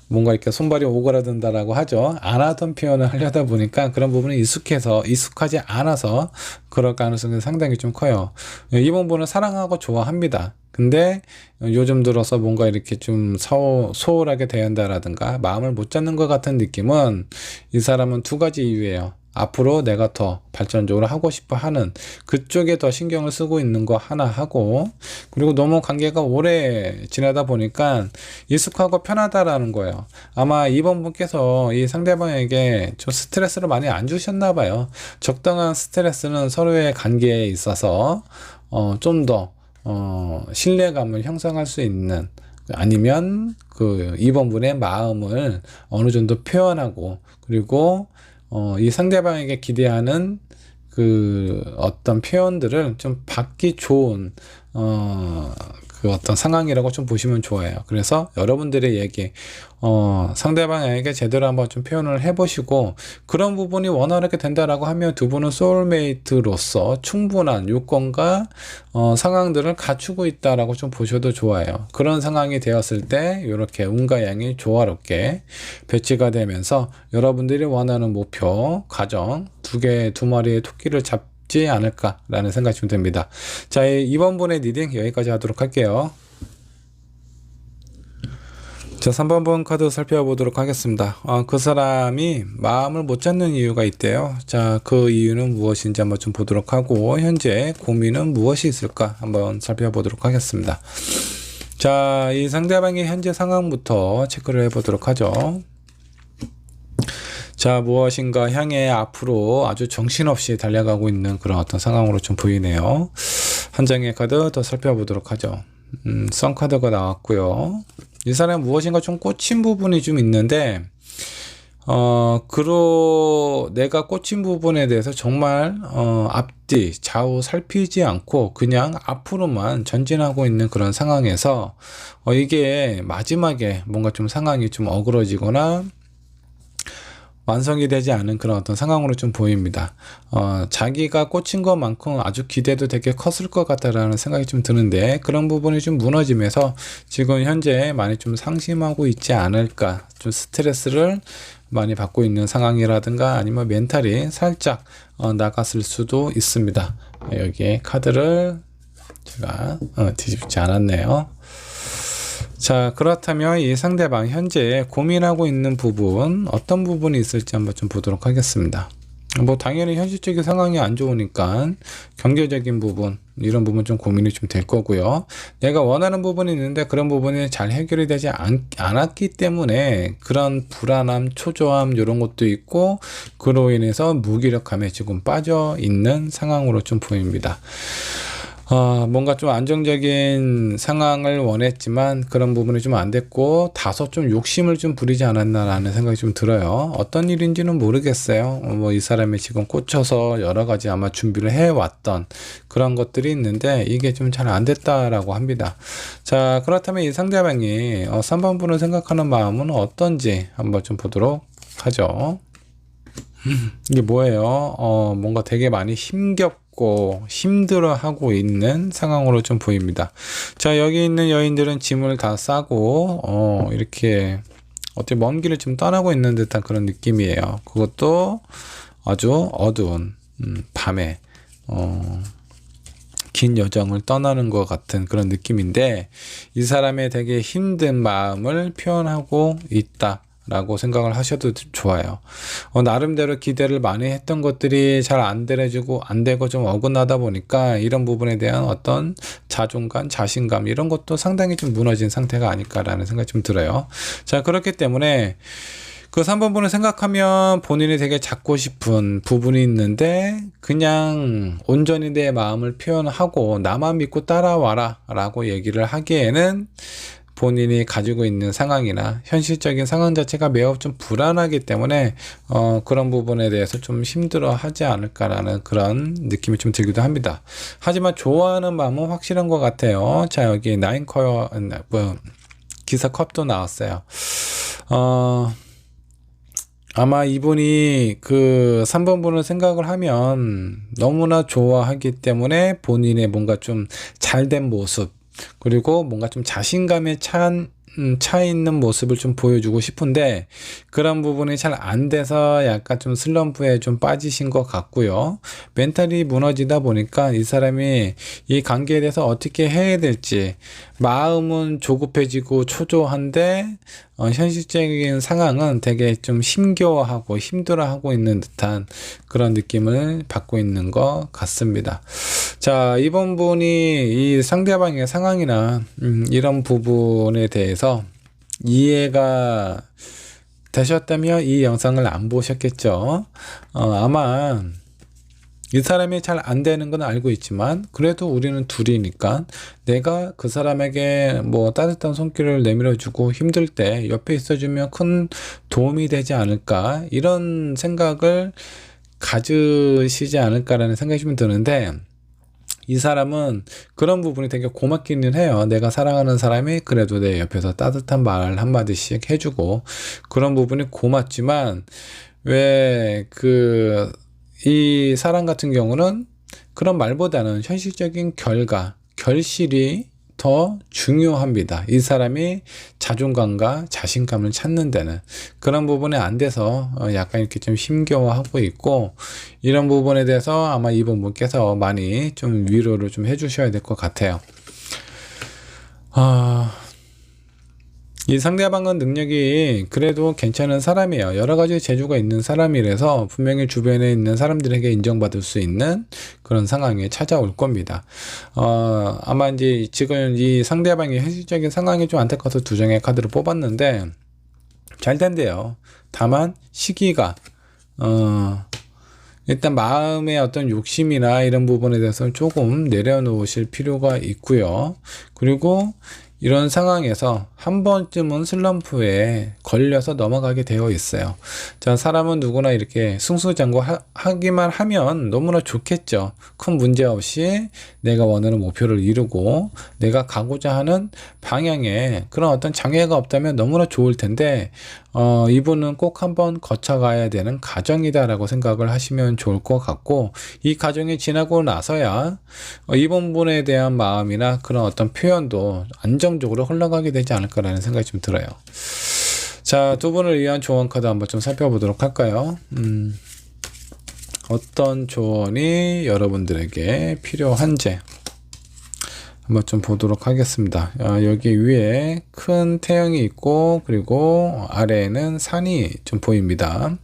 뭔가 이렇게 손발이 오그라든다라고 하죠. 안 하던 표현을 하려다 보니까 그런 부분이 익숙하지 않아서 그럴 가능성이 상당히 좀 커요. 이번 분은 사랑하고 좋아합니다. 근데 요즘 들어서 뭔가 이렇게 좀 소홀하게 대한다라든가 마음을 못 잡는 것 같은 느낌은, 이 사람은 두 가지 이유예요. 앞으로 내가 더 발전적으로 하고 싶어 하는 그쪽에 더 신경을 쓰고 있는 거 하나 하고, 그리고 너무 관계가 오래 지나다 보니까 익숙하고 편하다라는 거예요. 아마 이번 분께서 이 상대방에게 좀 스트레스를 많이 안 주셨나 봐요. 적당한 스트레스는 서로의 관계에 있어서 좀 더 신뢰감을 형성할 수 있는, 아니면 이번 분의 마음을 어느 정도 표현하고, 그리고 이 상대방에게 기대하는 어떤 표현들을 좀 받기 좋은 어떤 상황이라고 좀 보시면 좋아요. 그래서 여러분들의 얘기, 상대방에게 제대로 한번 좀 표현을 해보시고, 그런 부분이 원활하게 된다라고 하면 두 분은 소울메이트로서 충분한 요건과 상황들을 갖추고 있다라고 좀 보셔도 좋아요. 그런 상황이 되었을 때 이렇게 운과 양이 조화롭게 배치가 되면서 여러분들이 원하는 목표, 가정, 두 마리의 토끼를 잡지 않을까라는 생각이 좀 듭니다. 자, 이번 분의 리딩 여기까지 하도록 할게요. 자, 3번 분 카드 살펴보도록 하겠습니다. 그 사람이 마음을 못 잡는 이유가 있대요. 자, 그 이유는 무엇인지 한번 좀 보도록 하고, 현재 고민은 무엇이 있을까 한번 살펴보도록 하겠습니다. 자, 이 상대방의 현재 상황부터 체크를 해보도록 하죠. 자, 무엇인가 향해 앞으로 아주 정신없이 달려가고 있는 그런 어떤 상황으로 좀 보이네요. 한 장의 카드 더 살펴보도록 하죠. 선 카드가 나왔고요. 이 사람은 무엇인가 좀 꽂힌 부분이 좀 있는데, 내가 꽂힌 부분에 대해서 정말 앞뒤 좌우 살피지 않고 그냥 앞으로만 전진하고 있는 그런 상황에서 이게 마지막에 뭔가 좀 상황이 좀 어그러지거나 완성이 되지 않은 그런 어떤 상황으로 좀 보입니다. 자기가 꽂힌 것만큼 아주 기대도 되게 컸을 것 같다라는 생각이 좀 드는데, 그런 부분이 좀 무너지면서 지금 현재 많이 좀 상심하고 있지 않을까, 좀 스트레스를 많이 받고 있는 상황이라든가 아니면 멘탈이 살짝 나갔을 수도 있습니다. 여기에 카드를 제가 뒤집지 않았네요. 자, 그렇다면 이 상대방 현재 고민하고 있는 부분, 어떤 부분이 있을지 한번 좀 보도록 하겠습니다. 뭐 당연히 현실적인 상황이 안 좋으니까 경제적인 부분, 이런 부분 좀 고민이 좀 될 거고요. 내가 원하는 부분이 있는데 그런 부분이 잘 해결이 되지 않았기 때문에 그런 불안함, 초조함 이런 것도 있고, 그로 인해서 무기력함에 지금 빠져 있는 상황으로 좀 보입니다. 뭔가 좀 안정적인 상황을 원했지만 그런 부분이 좀 안 됐고, 다소 좀 욕심을 좀 부리지 않았나라는 생각이 좀 들어요. 어떤 일인지는 모르겠어요. 뭐 이 사람이 지금 꽂혀서 여러 가지 아마 준비를 해왔던 그런 것들이 있는데 이게 좀 잘 안 됐다라고 합니다. 자, 그렇다면 이 상대방이 3번 분을 생각하는 마음은 어떤지 한번 좀 보도록 하죠. 이게 뭐예요? 뭔가 되게 많이 힘겹고 힘들어하고 있는 상황으로 좀 보입니다. 자, 여기 있는 여인들은 짐을 다 싸고 이렇게 어떻게 먼 길을 좀 떠나고 있는 듯한 그런 느낌이에요. 그것도 아주 어두운 밤에 긴 여정을 떠나는 것 같은 그런 느낌인데, 이 사람의 되게 힘든 마음을 표현하고 있다 라고 생각을 하셔도 좋아요. 나름대로 기대를 많이 했던 것들이 잘 안 되고 좀 어긋나다 보니까 이런 부분에 대한 어떤 자존감, 자신감 이런 것도 상당히 좀 무너진 상태가 아닐까라는 생각이 좀 들어요. 자, 그렇기 때문에 그 3번 분을 생각하면 본인이 되게 잡고 싶은 부분이 있는데 그냥 온전히 내 마음을 표현하고 나만 믿고 따라와라 라고 얘기를 하기에는 본인이 가지고 있는 상황이나 현실적인 상황 자체가 매우 좀 불안하기 때문에 그런 부분에 대해서 좀 힘들어 하지 않을까라는 그런 느낌이 좀 들기도 합니다. 하지만 좋아하는 마음은 확실한 것 같아요. 자, 여기 기사 컵도 나왔어요. 아마 이분이 그 3번 분을 생각을 하면 너무나 좋아하기 때문에 본인의 뭔가 좀 잘된 모습, 그리고 뭔가 좀 자신감에 차 있는 모습을 좀 보여주고 싶은데 그런 부분이 잘 안 돼서 약간 좀 슬럼프에 좀 빠지신 것 같고요. 멘탈이 무너지다 보니까 이 사람이 이 관계에 대해서 어떻게 해야 될지, 마음은 조급해지고 초조한데 현실적인 상황은 되게 좀 힘겨워하고 힘들어하고 있는 듯한 그런 느낌을 받고 있는 것 같습니다. 자, 이번 분이 이 상대방의 상황이나 이런 부분에 대해서 이해가 되셨다면 이 영상을 안 보셨겠죠. 아마 이 사람이 잘 안 되는 건 알고 있지만 그래도 우리는 둘이니까 내가 그 사람에게 뭐 따뜻한 손길을 내밀어주고 힘들 때 옆에 있어주면 큰 도움이 되지 않을까, 이런 생각을 가지시지 않을까라는 생각이 좀 드는데, 이 사람은 그런 부분이 되게 고맙기는 해요. 내가 사랑하는 사람이 그래도 내 옆에서 따뜻한 말 한마디씩 해주고 그런 부분이 고맙지만, 왜 이 사람 같은 경우는 그런 말보다는 현실적인 결실이 더 중요합니다. 이 사람이 자존감과 자신감을 찾는 데는 그런 부분이 안 돼서 약간 이렇게 좀 힘겨워하고 있고, 이런 부분에 대해서 아마 이번 분께서 많이 좀 위로를 좀 해주셔야 될 것 같아요. 이 상대방은 능력이 그래도 괜찮은 사람이에요. 여러 가지 재주가 있는 사람이라서 분명히 주변에 있는 사람들에게 인정받을 수 있는 그런 상황에 찾아올 겁니다. 아마 이제 지금 이 상대방의 현실적인 상황이 좀 안타까워서 두 장의 카드를 뽑았는데 잘 된대요. 다만 시기가 일단 마음의 어떤 욕심이나 이런 부분에 대해서는 조금 내려놓으실 필요가 있고요. 그리고 이런 상황에서 한 번쯤은 슬럼프에 걸려서 넘어가게 되어 있어요. 자, 사람은 누구나 이렇게 승수장구하기만 하면 너무나 좋겠죠. 큰 문제 없이 내가 원하는 목표를 이루고 내가 가고자 하는 방향에 그런 어떤 장애가 없다면 너무나 좋을 텐데 이분은 꼭 한번 거쳐가야 되는 과정이다라고 생각을 하시면 좋을 것 같고, 이 과정이 지나고 나서야 이번 분에 대한 마음이나 그런 어떤 표현도 안정적으로 흘러가게 되지 않을까라는 생각이 좀 들어요. 자, 두 분을 위한 조언 카드 한번 좀 살펴보도록 할까요? 어떤 조언이 여러분들에게 필요한지 한번 좀 보도록 하겠습니다. 여기 위에 큰 태양이 있고 그리고 아래에는 산이 좀 보입니다.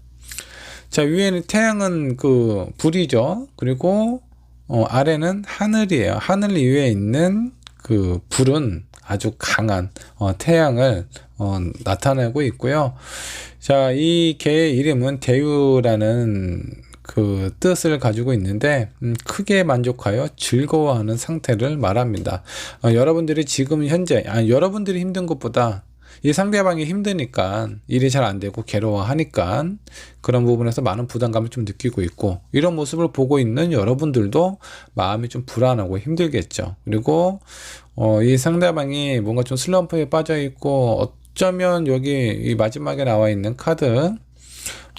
자, 위에는 태양은 그 불이죠. 그리고 아래는 하늘이에요. 하늘 위에 있는 그 불은 아주 강한 태양을 나타내고 있고요. 자, 이 개의 이름은 대유라는 그 뜻을 가지고 있는데 크게 만족하여 즐거워하는 상태를 말합니다. 여러분들이 지금 현재 여러분들이 힘든 것보다 이 상대방이 힘드니까 일이 잘 안 되고 괴로워하니까 그런 부분에서 많은 부담감을 좀 느끼고 있고, 이런 모습을 보고 있는 여러분들도 마음이 좀 불안하고 힘들겠죠. 그리고 이 상대방이 뭔가 좀 슬럼프에 빠져 있고, 어쩌면 여기 이 마지막에 나와 있는 카드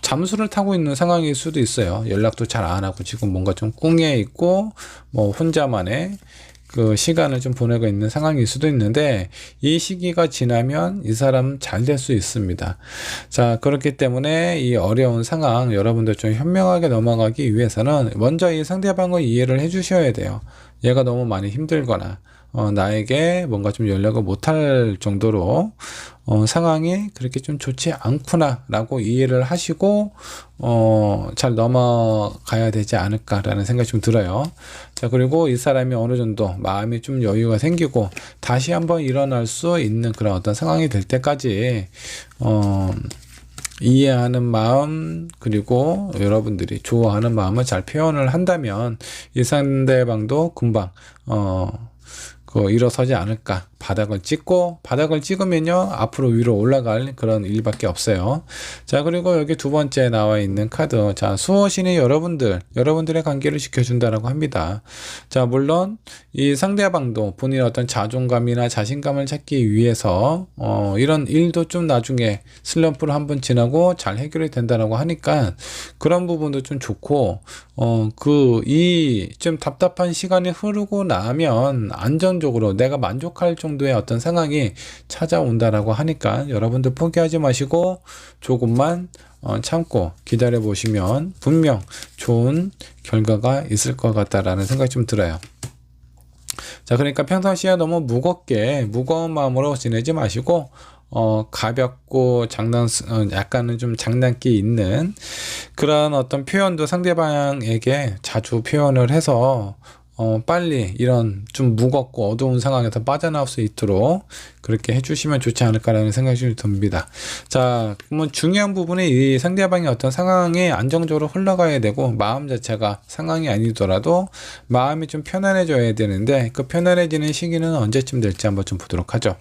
잠수를 타고 있는 상황일 수도 있어요. 연락도 잘 안 하고 지금 뭔가 좀 꿍해 있고 뭐 혼자만의 그 시간을 좀 보내고 있는 상황일 수도 있는데, 이 시기가 지나면 이 사람 잘 될 수 있습니다. 자, 그렇기 때문에 이 어려운 상황 여러분들 좀 현명하게 넘어가기 위해서는 먼저 이 상대방을 이해를 해 주셔야 돼요. 얘가 너무 많이 힘들거나 나에게 뭔가 좀 연락을 못할 정도로 상황이 그렇게 좀 좋지 않구나 라고 이해를 하시고 잘 넘어가야 되지 않을까라는 생각이 좀 들어요. 자, 그리고 이 사람이 어느 정도 마음이 좀 여유가 생기고 다시 한번 일어날 수 있는 그런 어떤 상황이 될 때까지 이해하는 마음, 그리고 여러분들이 좋아하는 마음을 잘 표현을 한다면 이 상대방도 금방 일어서지 않을까. 바닥을 찍으면요 앞으로 위로 올라갈 그런 일밖에 없어요. 자, 그리고 여기 두 번째 나와 있는 카드, 자, 수호신이 여러분들의 관계를 지켜준다라고 합니다. 자, 물론 이 상대방도 본인의 어떤 자존감이나 자신감을 찾기 위해서 이런 일도 좀 나중에 슬럼프를 한번 지나고 잘 해결이 된다라고 하니까 그런 부분도 좀 좋고, 이 좀 답답한 시간이 흐르고 나면 안정적으로 내가 만족할 정도의 어떤 상황이 찾아온다라고 하니까 여러분들 포기하지 마시고 조금만 참고 기다려 보시면 분명 좋은 결과가 있을 것 같다라는 생각이 좀 들어요. 자, 그러니까 평상시에 너무 무거운 마음으로 지내지 마시고 가볍고 약간은 좀 장난기 있는 그런 어떤 표현도 상대방에게 자주 표현을 해서 빨리 이런 좀 무겁고 어두운 상황에서 빠져나올 수 있도록 그렇게 해주시면 좋지 않을까라는 생각이 좀 듭니다. 자, 그러면 중요한 부분이 이 상대방의 어떤 상황이 안정적으로 흘러가야 되고, 마음 자체가 상황이 아니더라도 마음이 좀 편안해져야 되는데, 그 편안해지는 시기는 언제쯤 될지 한번 좀 보도록 하죠.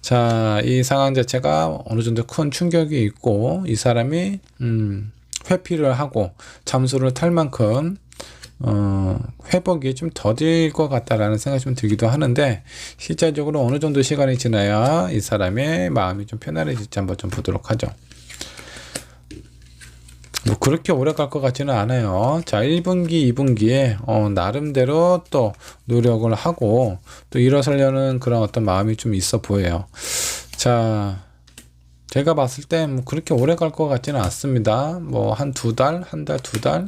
자, 이 상황 자체가 어느 정도 큰 충격이 있고, 이 사람이 회피를 하고 잠수를 탈 만큼 회복이 좀 더딜 것 같다라는 생각이 좀 들기도 하는데, 실제적으로 어느 정도 시간이 지나야 이 사람의 마음이 좀 편안해질지 한번 좀 보도록 하죠. 뭐 그렇게 오래 갈 것 같지는 않아요. 자, 1분기, 2분기에 나름대로 또 노력을 하고 또 일어서려는 그런 어떤 마음이 좀 있어 보여요. 자, 제가 봤을 때 뭐 그렇게 오래 갈 것 같지는 않습니다. 뭐 한 2달, 1달, 2달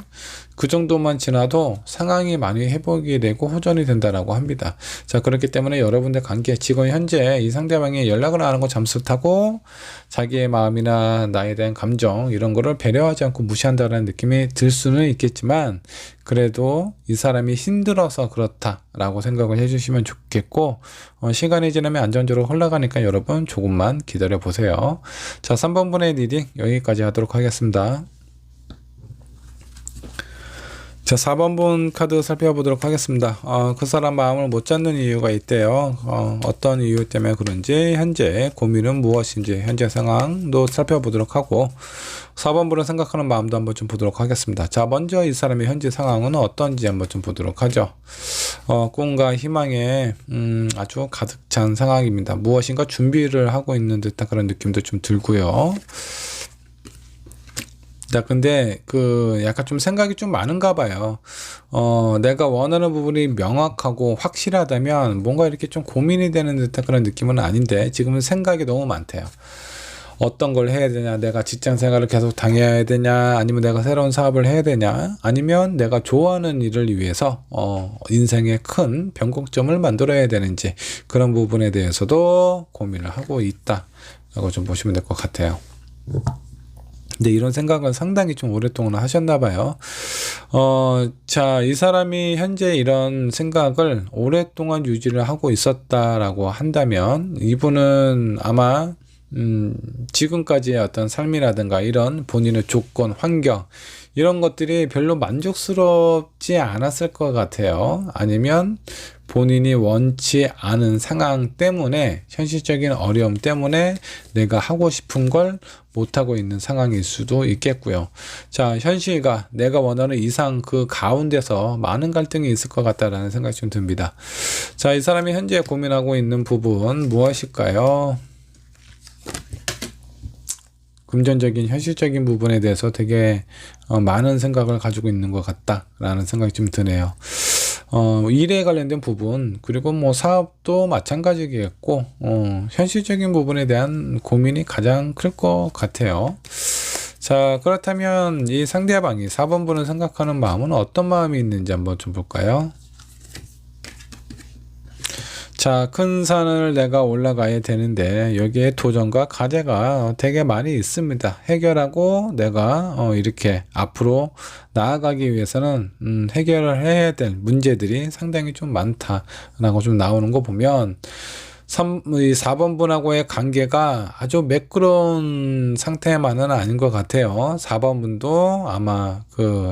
그 정도만 지나도 상황이 많이 회복이 되고 호전이 된다라고 합니다. 자, 그렇기 때문에 여러분들 관계, 지금 현재 이 상대방이 연락을 안 하고 잠수 타고 자기의 마음이나 나에 대한 감정 이런 거를 배려하지 않고 무시한다는 느낌이 들 수는 있겠지만, 그래도 이 사람이 힘들어서 그렇다라고 생각을 해주시면 좋겠고, 시간이 지나면 안정적으로 흘러가니까 여러분 조금만 기다려 보세요. 자, 3번분의 리딩 여기까지 하도록 하겠습니다. 자, 4번 카드 살펴보도록 하겠습니다. 그 사람 마음을 못 잡는 이유가 있대요. 어떤 이유 때문에 그런지, 현재 고민은 무엇인지, 현재 상황도 살펴보도록 하고, 4번 분을 생각하는 마음도 한번 좀 보도록 하겠습니다. 자, 먼저 이 사람의 현재 상황은 어떤지 한번 좀 보도록 하죠. 꿈과 희망에 아주 가득 찬 상황입니다. 무엇인가 준비를 하고 있는 듯한 그런 느낌도 좀 들고요. 자, 근데 약간 좀 생각이 좀 많은가 봐요. 내가 원하는 부분이 명확하고 확실하다면 뭔가 이렇게 좀 고민이 되는 듯한 그런 느낌은 아닌데, 지금은 생각이 너무 많대요. 어떤 걸 해야 되냐, 내가 직장 생활을 계속 당해야 되냐, 아니면 내가 새로운 사업을 해야 되냐, 아니면 내가 좋아하는 일을 위해서 인생의 큰 변곡점을 만들어야 되는지, 그런 부분에 대해서도 고민을 하고 있다라고 좀 보시면 될 것 같아요. 근데 이런 생각은 상당히 좀 오랫동안 하셨나 봐요. 자, 이 사람이 현재 이런 생각을 오랫동안 유지를 하고 있었다라고 한다면, 이분은 아마 지금까지의 어떤 삶이라든가 이런 본인의 조건, 환경, 이런 것들이 별로 만족스럽지 않았을 것 같아요. 아니면 본인이 원치 않은 상황 때문에, 현실적인 어려움 때문에 내가 하고 싶은 걸 못하고 있는 상황일 수도 있겠고요. 자, 현실과 내가 원하는 이상 그 가운데서 많은 갈등이 있을 것 같다라는 생각이 좀 듭니다. 자, 이 사람이 현재 고민하고 있는 부분 무엇일까요? 금전적인 현실적인 부분에 대해서 되게 많은 생각을 가지고 있는 것 같다라는 생각이 좀 드네요. 일에 관련된 부분, 그리고 뭐 사업도 마찬가지겠고, 현실적인 부분에 대한 고민이 가장 클 것 같아요. 자, 그렇다면 이 상대방이 4번 분을 생각하는 마음은 어떤 마음이 있는지 한번 좀 볼까요? 자, 큰 산을 내가 올라가야 되는데 여기에 도전과 과제가 되게 많이 있습니다. 해결하고 내가 이렇게 앞으로 나아가기 위해서는 해결을 해야 될 문제들이 상당히 좀 많다라고 좀 나오는 거 보면, 이 4번 분하고의 관계가 아주 매끄러운 상태만은 아닌 것 같아요. 4번 분도 아마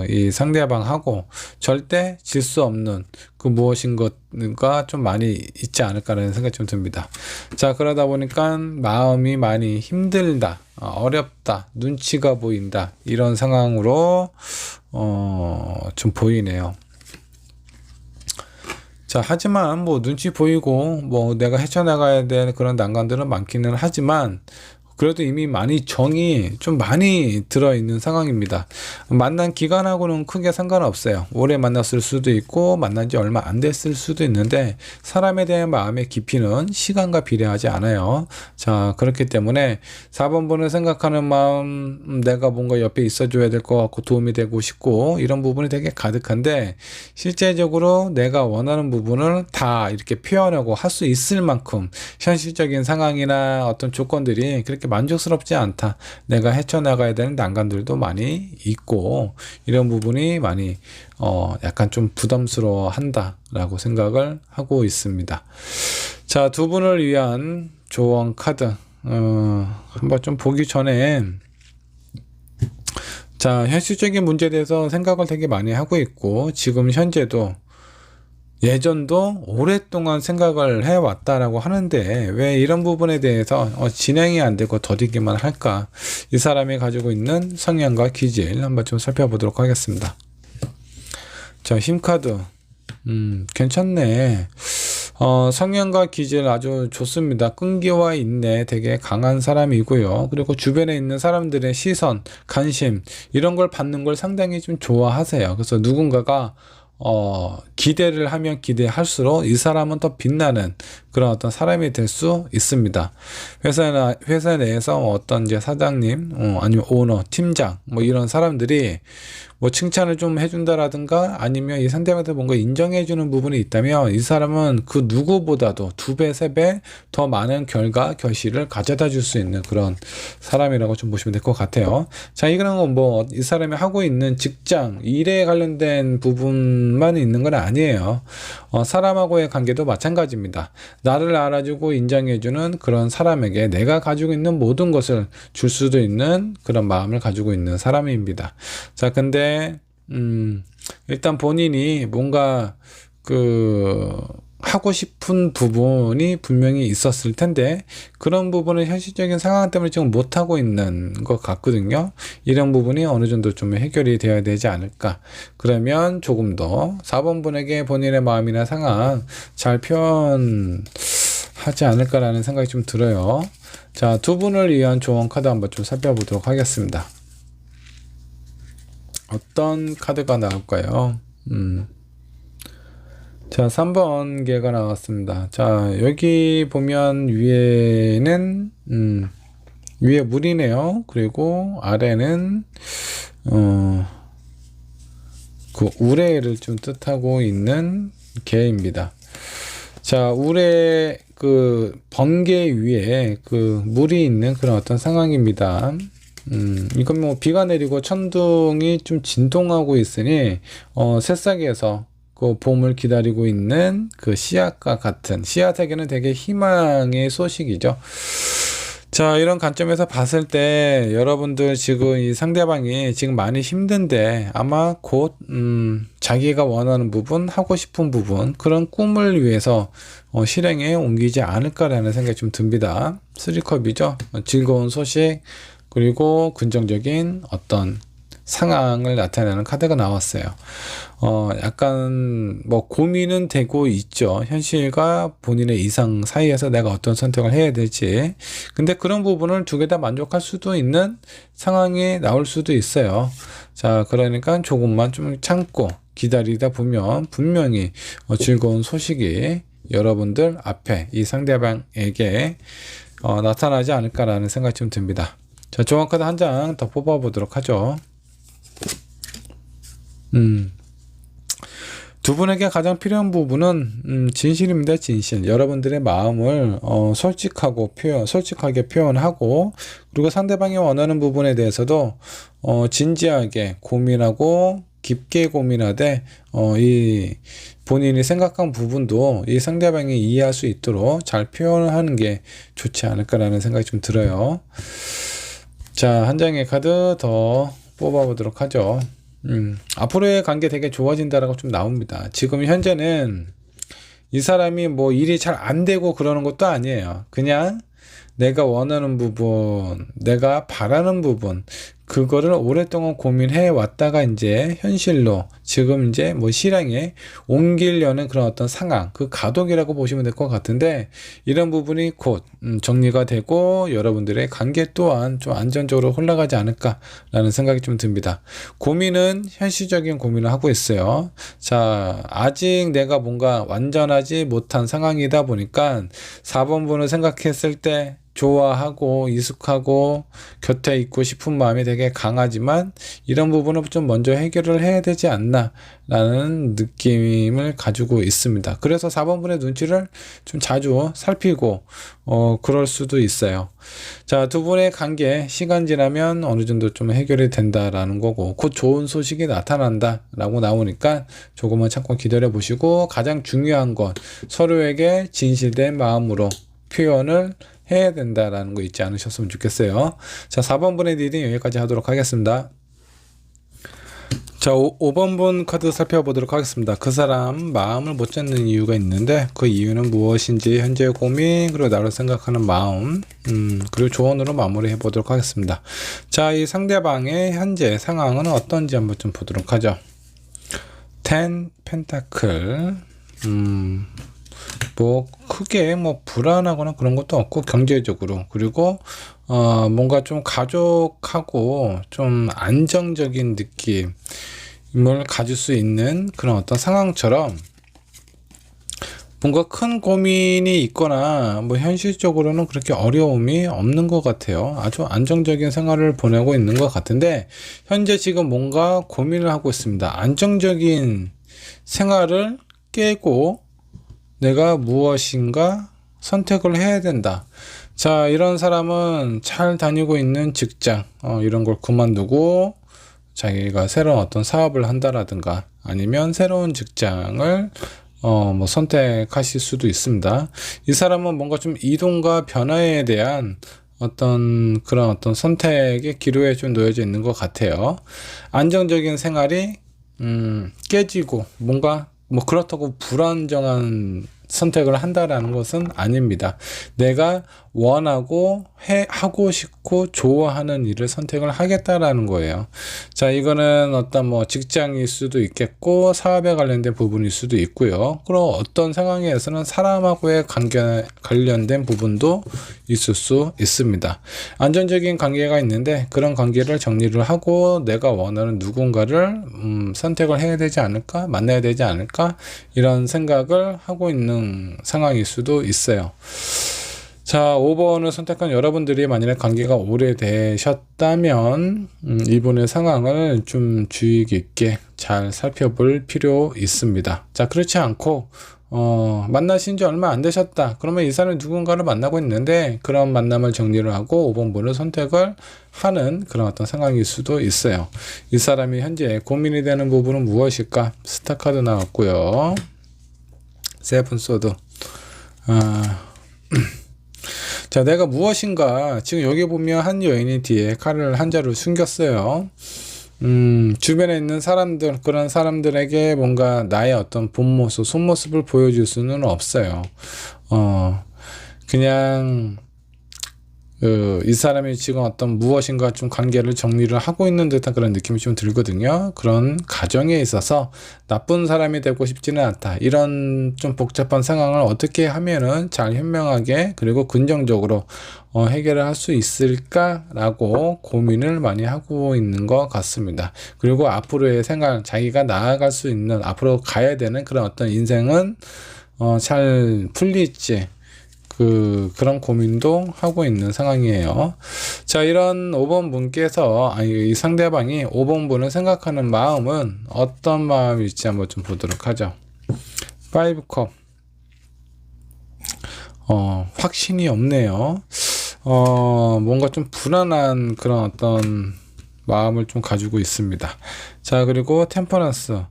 이 상대방하고 절대 질 수 없는 무엇인가가 좀 많이 있지 않을까라는 생각이 좀 듭니다. 자, 그러다 보니까 마음이 많이 힘들다, 어렵다, 눈치가 보인다, 이런 상황으로 좀 보이네요. 자, 하지만 뭐 눈치 보이고 뭐 내가 헤쳐나가야 될 그런 난관들은 많기는 하지만, 그래도 이미 많이 정이 좀 많이 들어있는 상황입니다. 만난 기간하고는 크게 상관없어요. 오래 만났을 수도 있고 만난 지 얼마 안 됐을 수도 있는데, 사람에 대한 마음의 깊이는 시간과 비례하지 않아요. 자, 그렇기 때문에 4번 분을 생각하는 마음, 내가 뭔가 옆에 있어줘야 될 것 같고 도움이 되고 싶고, 이런 부분이 되게 가득한데, 실제적으로 내가 원하는 부분을 다 이렇게 표현하고 할 수 있을 만큼 현실적인 상황이나 어떤 조건들이 그렇게 만족스럽지 않다. 내가 헤쳐나가야 되는 난관들도 많이 있고, 이런 부분이 많이 약간 좀 부담스러워 한다라고 생각을 하고 있습니다. 자, 두 분을 위한 조언 카드 한번 좀 보기 전에, 자, 현실적인 문제에 대해서 생각을 되게 많이 하고 있고, 지금 현재도 예전도 오랫동안 생각을 해왔다라고 하는데, 왜 이런 부분에 대해서 진행이 안 되고 더디기만 할까? 이 사람이 가지고 있는 성향과 기질 한번 좀 살펴보도록 하겠습니다. 자, 힘카드 괜찮네. 성향과 기질 아주 좋습니다. 끈기와 인내 되게 강한 사람이고요. 그리고 주변에 있는 사람들의 시선, 관심, 이런 걸 받는 걸 상당히 좀 좋아하세요. 그래서 누군가가 기대를 하면 기대할수록 이 사람은 더 빛나는 그런 어떤 사람이 될 수 있습니다. 회사 내에서 어떤 이제 사장님, 아니면 오너, 팀장, 뭐 이런 사람들이 뭐 칭찬을 좀 해준다라든가, 아니면 이 상대방한테 뭔가 인정해주는 부분이 있다면, 이 사람은 그 누구보다도 2배, 3배 더 많은 결실을 가져다 줄 수 있는 그런 사람이라고 좀 보시면 될 것 같아요. 자, 이거는 뭐 이 사람이 하고 있는 직장, 일에 관련된 부분만 있는 건 아니에요. 사람하고의 관계도 마찬가지입니다. 나를 알아주고 인정해주는 그런 사람에게 내가 가지고 있는 모든 것을 줄 수도 있는 그런 마음을 가지고 있는 사람입니다. 자, 근데 일단 본인이 뭔가 하고 싶은 부분이 분명히 있었을 텐데 그런 부분은 현실적인 상황 때문에 지금 못하고 있는 것 같거든요. 이런 부분이 어느 정도 좀 해결이 되어야 되지 않을까. 그러면 조금 더 4번 분에게 본인의 마음이나 상황 잘 표현하지 않을까라는 생각이 좀 들어요. 자, 두 분을 위한 조언 카드 한번 좀 살펴보도록 하겠습니다. 어떤 카드가 나올까요? 자, 3번 개가 나왔습니다. 자, 여기 보면 위에는 위에 물이네요. 그리고 아래는 그 우레를 좀 뜻하고 있는 개입니다. 자, 우레 그 번개 위에 그 물이 있는 그런 어떤 상황입니다. 이건 뭐 비가 내리고 천둥이 좀 진동하고 있으니 새싹에서 그 봄을 기다리고 있는 그 씨앗과 같은, 씨앗에게는 되게 희망의 소식이죠. 자, 이런 관점에서 봤을 때 여러분들 지금 이 상대방이 지금 많이 힘든데 아마 곧 자기가 원하는 부분, 하고 싶은 부분, 그런 꿈을 위해서 실행에 옮기지 않을까라는 생각이 좀 듭니다. 3컵이죠. 즐거운 소식, 그리고 긍정적인 어떤 상황을 나타내는 카드가 나왔어요. 약간 뭐 고민은 되고 있죠. 현실과 본인의 이상 사이에서 내가 어떤 선택을 해야 될지. 근데 그런 부분을 두 개 다 만족할 수도 있는 상황이 나올 수도 있어요. 자, 그러니까 조금만 좀 참고 기다리다 보면 분명히 즐거운 소식이 여러분들 앞에 이 상대방에게 나타나지 않을까라는 생각이 좀 듭니다. 자, 조언 카드 한 장 더 뽑아보도록 하죠. 두 분에게 가장 필요한 부분은 진실입니다. 진실. 여러분들의 마음을 솔직하게 표현하고, 그리고 상대방이 원하는 부분에 대해서도 진지하게 고민하고 깊게 고민하되 이 본인이 생각한 부분도 이 상대방이 이해할 수 있도록 잘 표현하는 게 좋지 않을까라는 생각이 좀 들어요. 자, 한 장의 카드 더 뽑아보도록 하죠. 앞으로의 관계 되게 좋아진다라고 좀 나옵니다. 지금 현재는 이 사람이 뭐 일이 잘 안 되고 그러는 것도 아니에요. 그냥 내가 원하는 부분, 내가 바라는 부분, 그거를 오랫동안 고민해 왔다가 이제 현실로 지금 이제 뭐 실행에 옮기려는 그런 어떤 상황, 그 가독이라고 보시면 될 것 같은데, 이런 부분이 곧 정리가 되고 여러분들의 관계 또한 좀 안정적으로 흘러가지 않을까라는 생각이 좀 듭니다. 고민은 현실적인 고민을 하고 있어요. 자, 아직 내가 뭔가 완전하지 못한 상황이다 보니까 4번 분을 생각했을 때 좋아하고 익숙하고 곁에 있고 싶은 마음이 되게 강하지만 이런 부분을 좀 먼저 해결을 해야 되지 않나 라는 느낌을 가지고 있습니다. 그래서 4번 분의 눈치를 좀 자주 살피고 그럴 수도 있어요. 자, 두 분의 관계 시간 지나면 어느 정도 좀 해결이 된다라는 거고, 곧 좋은 소식이 나타난다 라고 나오니까 조금만 참고 기다려 보시고, 가장 중요한 건 서로에게 진실된 마음으로 표현을 해야 된다라는 거 잊지 않으셨으면 좋겠어요. 자, 4번 분의 리딩 여기까지 하도록 하겠습니다. 자, 5번 분 카드 살펴보도록 하겠습니다. 그 사람 마음을 못 잡는 이유가 있는데 그 이유는 무엇인지, 현재의 고민, 그리고 나를 생각하는 마음, 그리고 조언으로 마무리해 보도록 하겠습니다. 자, 이 상대방의 현재 상황은 어떤지 한번 좀 보도록 하죠. 10 펜타클, 뭐 크게 뭐 불안하거나 그런 것도 없고 경제적으로, 그리고 뭔가 좀 가족하고 좀 안정적인 느낌을 가질 수 있는 그런 어떤 상황처럼 뭔가 큰 고민이 있거나 뭐 현실적으로는 그렇게 어려움이 없는 것 같아요. 아주 안정적인 생활을 보내고 있는 것 같은데 현재 지금 뭔가 고민을 하고 있습니다. 안정적인 생활을 깨고 내가 무엇인가 선택을 해야 된다. 자, 이런 사람은 잘 다니고 있는 직장 이런 걸 그만두고 자기가 새로운 어떤 사업을 한다라든가 아니면 새로운 직장을 뭐 선택하실 수도 있습니다. 이 사람은 뭔가 좀 이동과 변화에 대한 그런 어떤 선택의 기로에 좀 놓여져 있는 것 같아요. 안정적인 생활이 깨지고 뭔가 뭐 그렇다고 불안정한 선택을 한다라는 것은 아닙니다. 내가 원하고 하고 싶고 좋아하는 일을 선택을 하겠다라는 거예요. 자, 이거는 어떤 뭐 직장일 수도 있겠고 사업에 관련된 부분일 수도 있고요. 그리고 어떤 상황에서는 사람하고의 관련된 부분도 있을 수 있습니다. 안정적인 관계가 있는데 그런 관계를 정리를 하고 내가 원하는 누군가를 선택을 해야 되지 않을까, 만나야 되지 않을까, 이런 생각을 하고 있는 상황일 수도 있어요. 자, 5번을 선택한 여러분들이 만약에 관계가 오래되셨다면 이분의 상황을 좀 주의 깊게 잘 살펴볼 필요 있습니다. 자, 그렇지 않고 만나신 지 얼마 안 되셨다. 그러면 이 사람이 누군가를 만나고 있는데 그런 만남을 정리를 하고 5번 분을 선택을 하는 그런 어떤 상황일 수도 있어요. 이 사람이 현재 고민이 되는 부분은 무엇일까? 스타 카드 나왔고요. 세븐 소드. 자, 내가 무엇인가, 지금 여기 보면 한 여인이 뒤에 칼을 한 자루 숨겼어요. 주변에 있는 사람들, 그런 사람들에게 뭔가 나의 어떤 본 모습, 속모습을 보여줄 수는 없어요. 그냥 이 사람이 지금 어떤 무엇인가 좀 관계를 정리를 하고 있는 듯한 그런 느낌이 좀 들거든요. 그런 가정에 있어서 나쁜 사람이 되고 싶지는 않다. 이런 좀 복잡한 상황을 어떻게 하면은 잘 현명하게 그리고 긍정적으로 해결을 할 수 있을까라고 고민을 많이 하고 있는 것 같습니다. 그리고 앞으로의 생활, 자기가 나아갈 수 있는, 앞으로 가야 되는 그런 어떤 인생은 잘 풀릴지 그런 고민도 하고 있는 상황이에요. 자, 이런 5번 분께서, 이 상대방이 5번 분을 생각하는 마음은 어떤 마음일지 한번 좀 보도록 하죠. 5컵. 확신이 없네요. 뭔가 좀 불안한 그런 어떤 마음을 좀 가지고 있습니다. 자, 그리고 템퍼런스.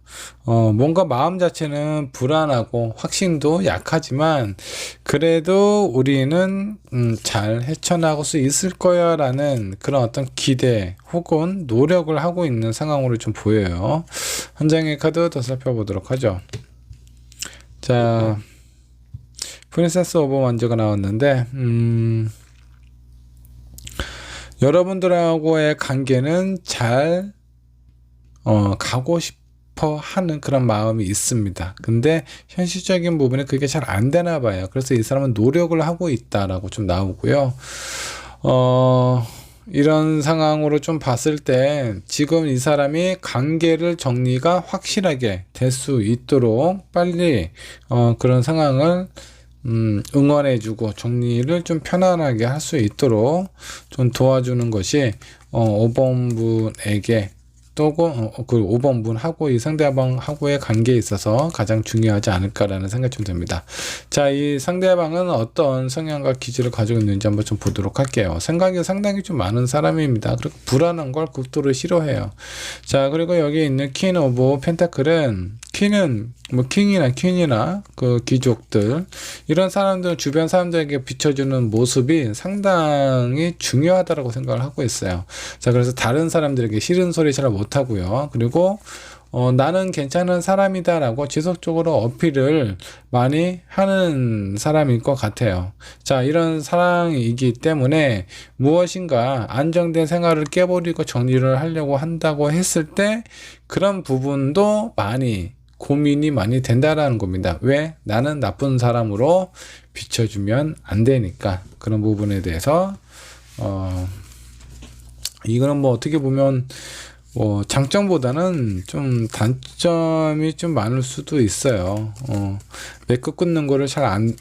뭔가 마음 자체는 불안하고 확신도 약하지만 그래도 우리는 잘 헤쳐나갈 수 있을 거야 라는 그런 어떤 기대 혹은 노력을 하고 있는 상황으로 좀 보여요. 한 장의 카드 더 살펴보도록 하죠. 자, 프린세스 오브 원저가 나왔는데 여러분들하고의 관계는 잘 가고 싶어 하는 그런 마음이 있습니다. 근데 현실적인 부분에 그게 잘 안 되나 봐요. 그래서 이 사람은 노력을 하고 있다라고 좀 나오고요. 이런 상황으로 좀 봤을 때 지금 이 사람이 관계를 정리가 확실하게 될 수 있도록 빨리 그런 상황을 응원해주고 정리를 좀 편안하게 할 수 있도록 좀 도와주는 것이 5번 분에게 또 그 5번 분하고 이 상대방하고의 관계에 있어서 가장 중요하지 않을까라는 생각이 좀 듭니다. 자, 이 상대방은 어떤 성향과 기질을 가지고 있는지 한번 좀 보도록 할게요. 생각이 상당히 좀 많은 사람입니다. 그리고 불안한 걸 극도로 싫어해요. 자, 그리고 여기 있는 퀸 오브 펜타클은 퀸은 뭐 킹이나 퀸이나 그 귀족들, 이런 사람들, 주변 사람들에게 비춰주는 모습이 상당히 중요하다고 생각을 하고 있어요. 자, 그래서 다른 사람들에게 싫은 소리 잘 못하고요. 그리고 나는 괜찮은 사람이다 라고 지속적으로 어필을 많이 하는 사람일 것 같아요. 자, 이런 사람이기 때문에 무엇인가 안정된 생활을 깨버리고 정리를 하려고 한다고 했을 때 그런 부분도 고민이 많이 된다라는 겁니다. 왜? 나는 나쁜 사람으로 비춰주면 안 되니까. 그런 부분에 대해서 이거는 뭐 어떻게 보면 장점보다는 좀 단점이 좀 많을 수도 있어요. 매끄 끊는 거를 잘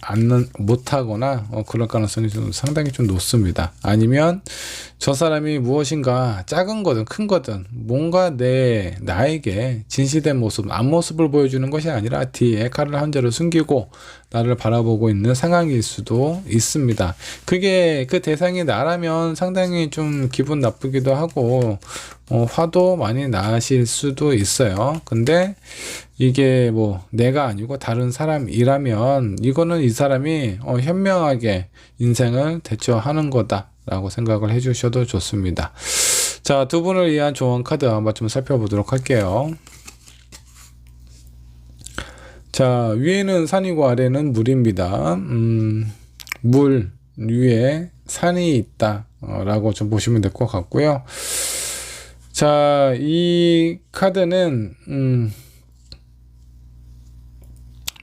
못하거나 그럴 가능성이 좀 상당히 좀 높습니다. 아니면 저 사람이 무엇인가 작은 거든 큰 거든 뭔가 나에게 진실된 모습, 앞모습을 보여주는 것이 아니라 뒤에 칼을 한 자루 숨기고 나를 바라보고 있는 상황일 수도 있습니다. 그게 그 대상이 나라면 상당히 좀 기분 나쁘기도 하고 화도 많이 나실 수도 있어요. 근데 이게 뭐 내가 아니고 다른 사람이라면 이거는 이 사람이 현명하게 인생을 대처하는 거다 라고 생각을 해주셔도 좋습니다. 자, 두 분을 위한 조언 카드 한번 좀 살펴보도록 할게요. 자, 위에는 산이고 아래는 물입니다. 물 위에 산이 있다 라고 좀 보시면 될 것 같고요. 자, 이 카드는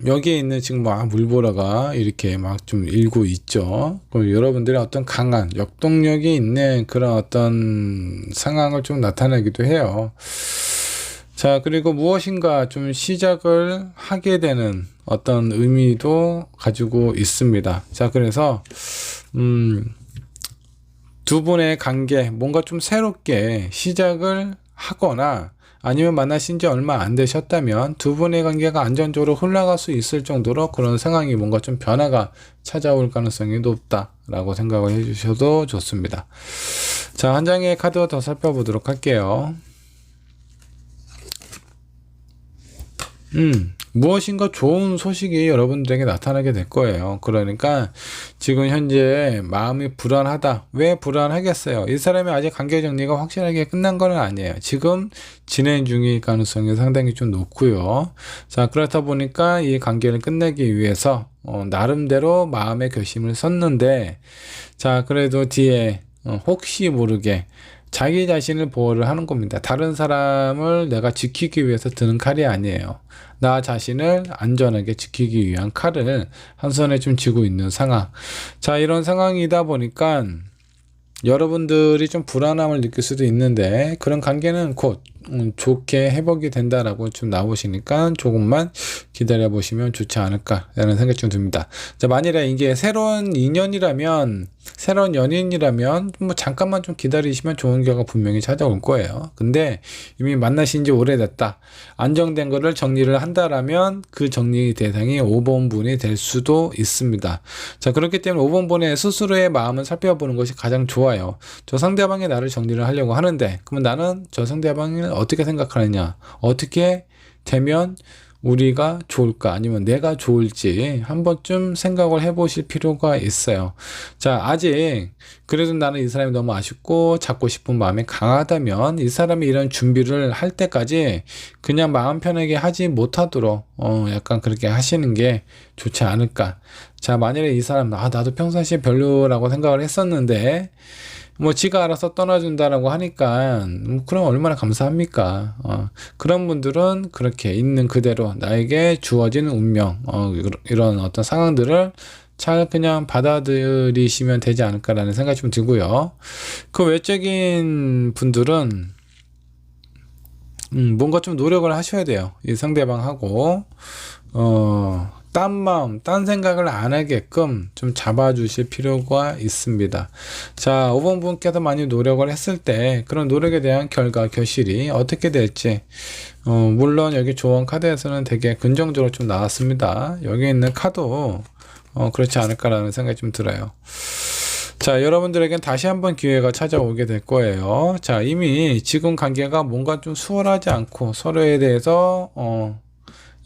여기에 있는 지금 막 물보라가 이렇게 막 좀 일고 있죠. 그럼 여러분들의 어떤 강한 역동력이 있는 그런 어떤 상황을 좀 나타내기도 해요. 자, 그리고 무엇인가 좀 시작을 하게 되는 어떤 의미도 가지고 있습니다. 자, 그래서 두 분의 관계 뭔가 좀 새롭게 시작을 하거나 아니면 만나신 지 얼마 안 되셨다면 두 분의 관계가 안정적으로 흘러갈 수 있을 정도로 그런 상황이 뭔가 좀 변화가 찾아올 가능성이 높다라고 생각을 해주셔도 좋습니다. 자, 한 장의 카드 더 살펴보도록 할게요. 무엇인가 좋은 소식이 여러분들에게 나타나게 될 거예요. 그러니까 지금 현재 마음이 불안하다. 왜 불안하겠어요? 이 사람이 아직 관계 정리가 확실하게 끝난 건 아니에요. 지금 진행 중일 가능성이 상당히 좀 높고요. 자, 그렇다 보니까 이 관계를 끝내기 위해서 나름대로 마음의 결심을 섰는데, 자, 그래도 뒤에 혹시 모르게 자기 자신을 보호를 하는 겁니다. 다른 사람을 내가 지키기 위해서 드는 칼이 아니에요. 나 자신을 안전하게 지키기 위한 칼을 한 손에 좀 쥐고 있는 상황. 자, 이런 상황이다 보니까 여러분들이 좀 불안함을 느낄 수도 있는데 그런 관계는 곧 좋게 회복이 된다라고 좀 나오시니까 조금만 기다려 보시면 좋지 않을까라는 생각이 좀 듭니다. 자, 만일에 이게 새로운 인연이라면, 새로운 연인이라면 뭐 잠깐만 좀 기다리시면 좋은 결과가 분명히 찾아올 거예요. 근데 이미 만나신 지 오래됐다, 안정된 거를 정리를 한다라면 그 정리 대상이 5번 분이 될 수도 있습니다. 자, 그렇기 때문에 5번 분의 스스로의 마음을 살펴보는 것이 가장 좋아요. 저 상대방이 나를 정리를 하려고 하는데 그러면 나는 저 상대방을 어떻게 생각하느냐, 어떻게 되면 우리가 좋을까, 아니면 내가 좋을지 한 번쯤 생각을 해보실 필요가 있어요. 자, 아직 그래도 나는 이 사람이 너무 아쉽고 잡고 싶은 마음이 강하다면 이 사람이 이런 준비를 할 때까지 그냥 마음 편하게 하지 못하도록 약간 그렇게 하시는 게 좋지 않을까. 자, 만일에 이 사람 나도 평상시에 별로라고 생각을 했었는데 뭐 지가 알아서 떠나준다라고 하니까 그럼 얼마나 감사합니까. 그런 분들은 그렇게 있는 그대로 나에게 주어진 운명, 이런 어떤 상황들을 잘 그냥 받아들이시면 되지 않을까라는 생각이 좀 들고요. 그 외적인 분들은 뭔가 좀 노력을 하셔야 돼요. 이 상대방하고 딴 마음, 딴 생각을 안 하게끔 좀 잡아주실 필요가 있습니다. 자, 5번 분께서 많이 노력을 했을 때 그런 노력에 대한 결과, 결실이 어떻게 될지, 물론 여기 조언 카드에서는 되게 긍정적으로 좀 나왔습니다. 여기 있는 카도 그렇지 않을까라는 생각이 좀 들어요. 자, 여러분들에겐 다시 한번 기회가 찾아오게 될 거예요. 자, 이미 지금 관계가 뭔가 좀 수월하지 않고 서로에 대해서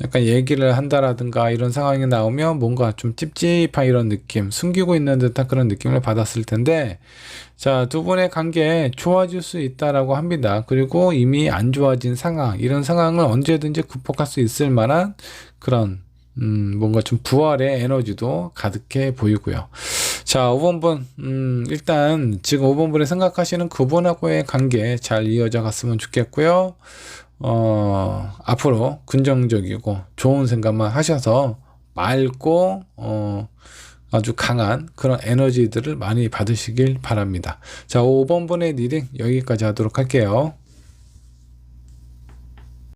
약간 얘기를 한다라든가 이런 상황이 나오면 뭔가 좀 찝찝한 이런 느낌, 숨기고 있는 듯한 그런 느낌을 받았을 텐데, 자, 두 분의 관계 좋아질 수 있다라고 합니다. 그리고 이미 안 좋아진 상황, 이런 상황을 언제든지 극복할 수 있을 만한 그런 뭔가 좀 부활의 에너지도 가득해 보이고요. 자, 5번 분, 일단 지금 5번 분이 생각하시는 그분하고의 관계 잘 이어져 갔으면 좋겠고요. 앞으로 긍정적이고 좋은 생각만 하셔서 맑고 아주 강한 그런 에너지들을 많이 받으시길 바랍니다. 자, 5번 분의 리딩 여기까지 하도록 할게요.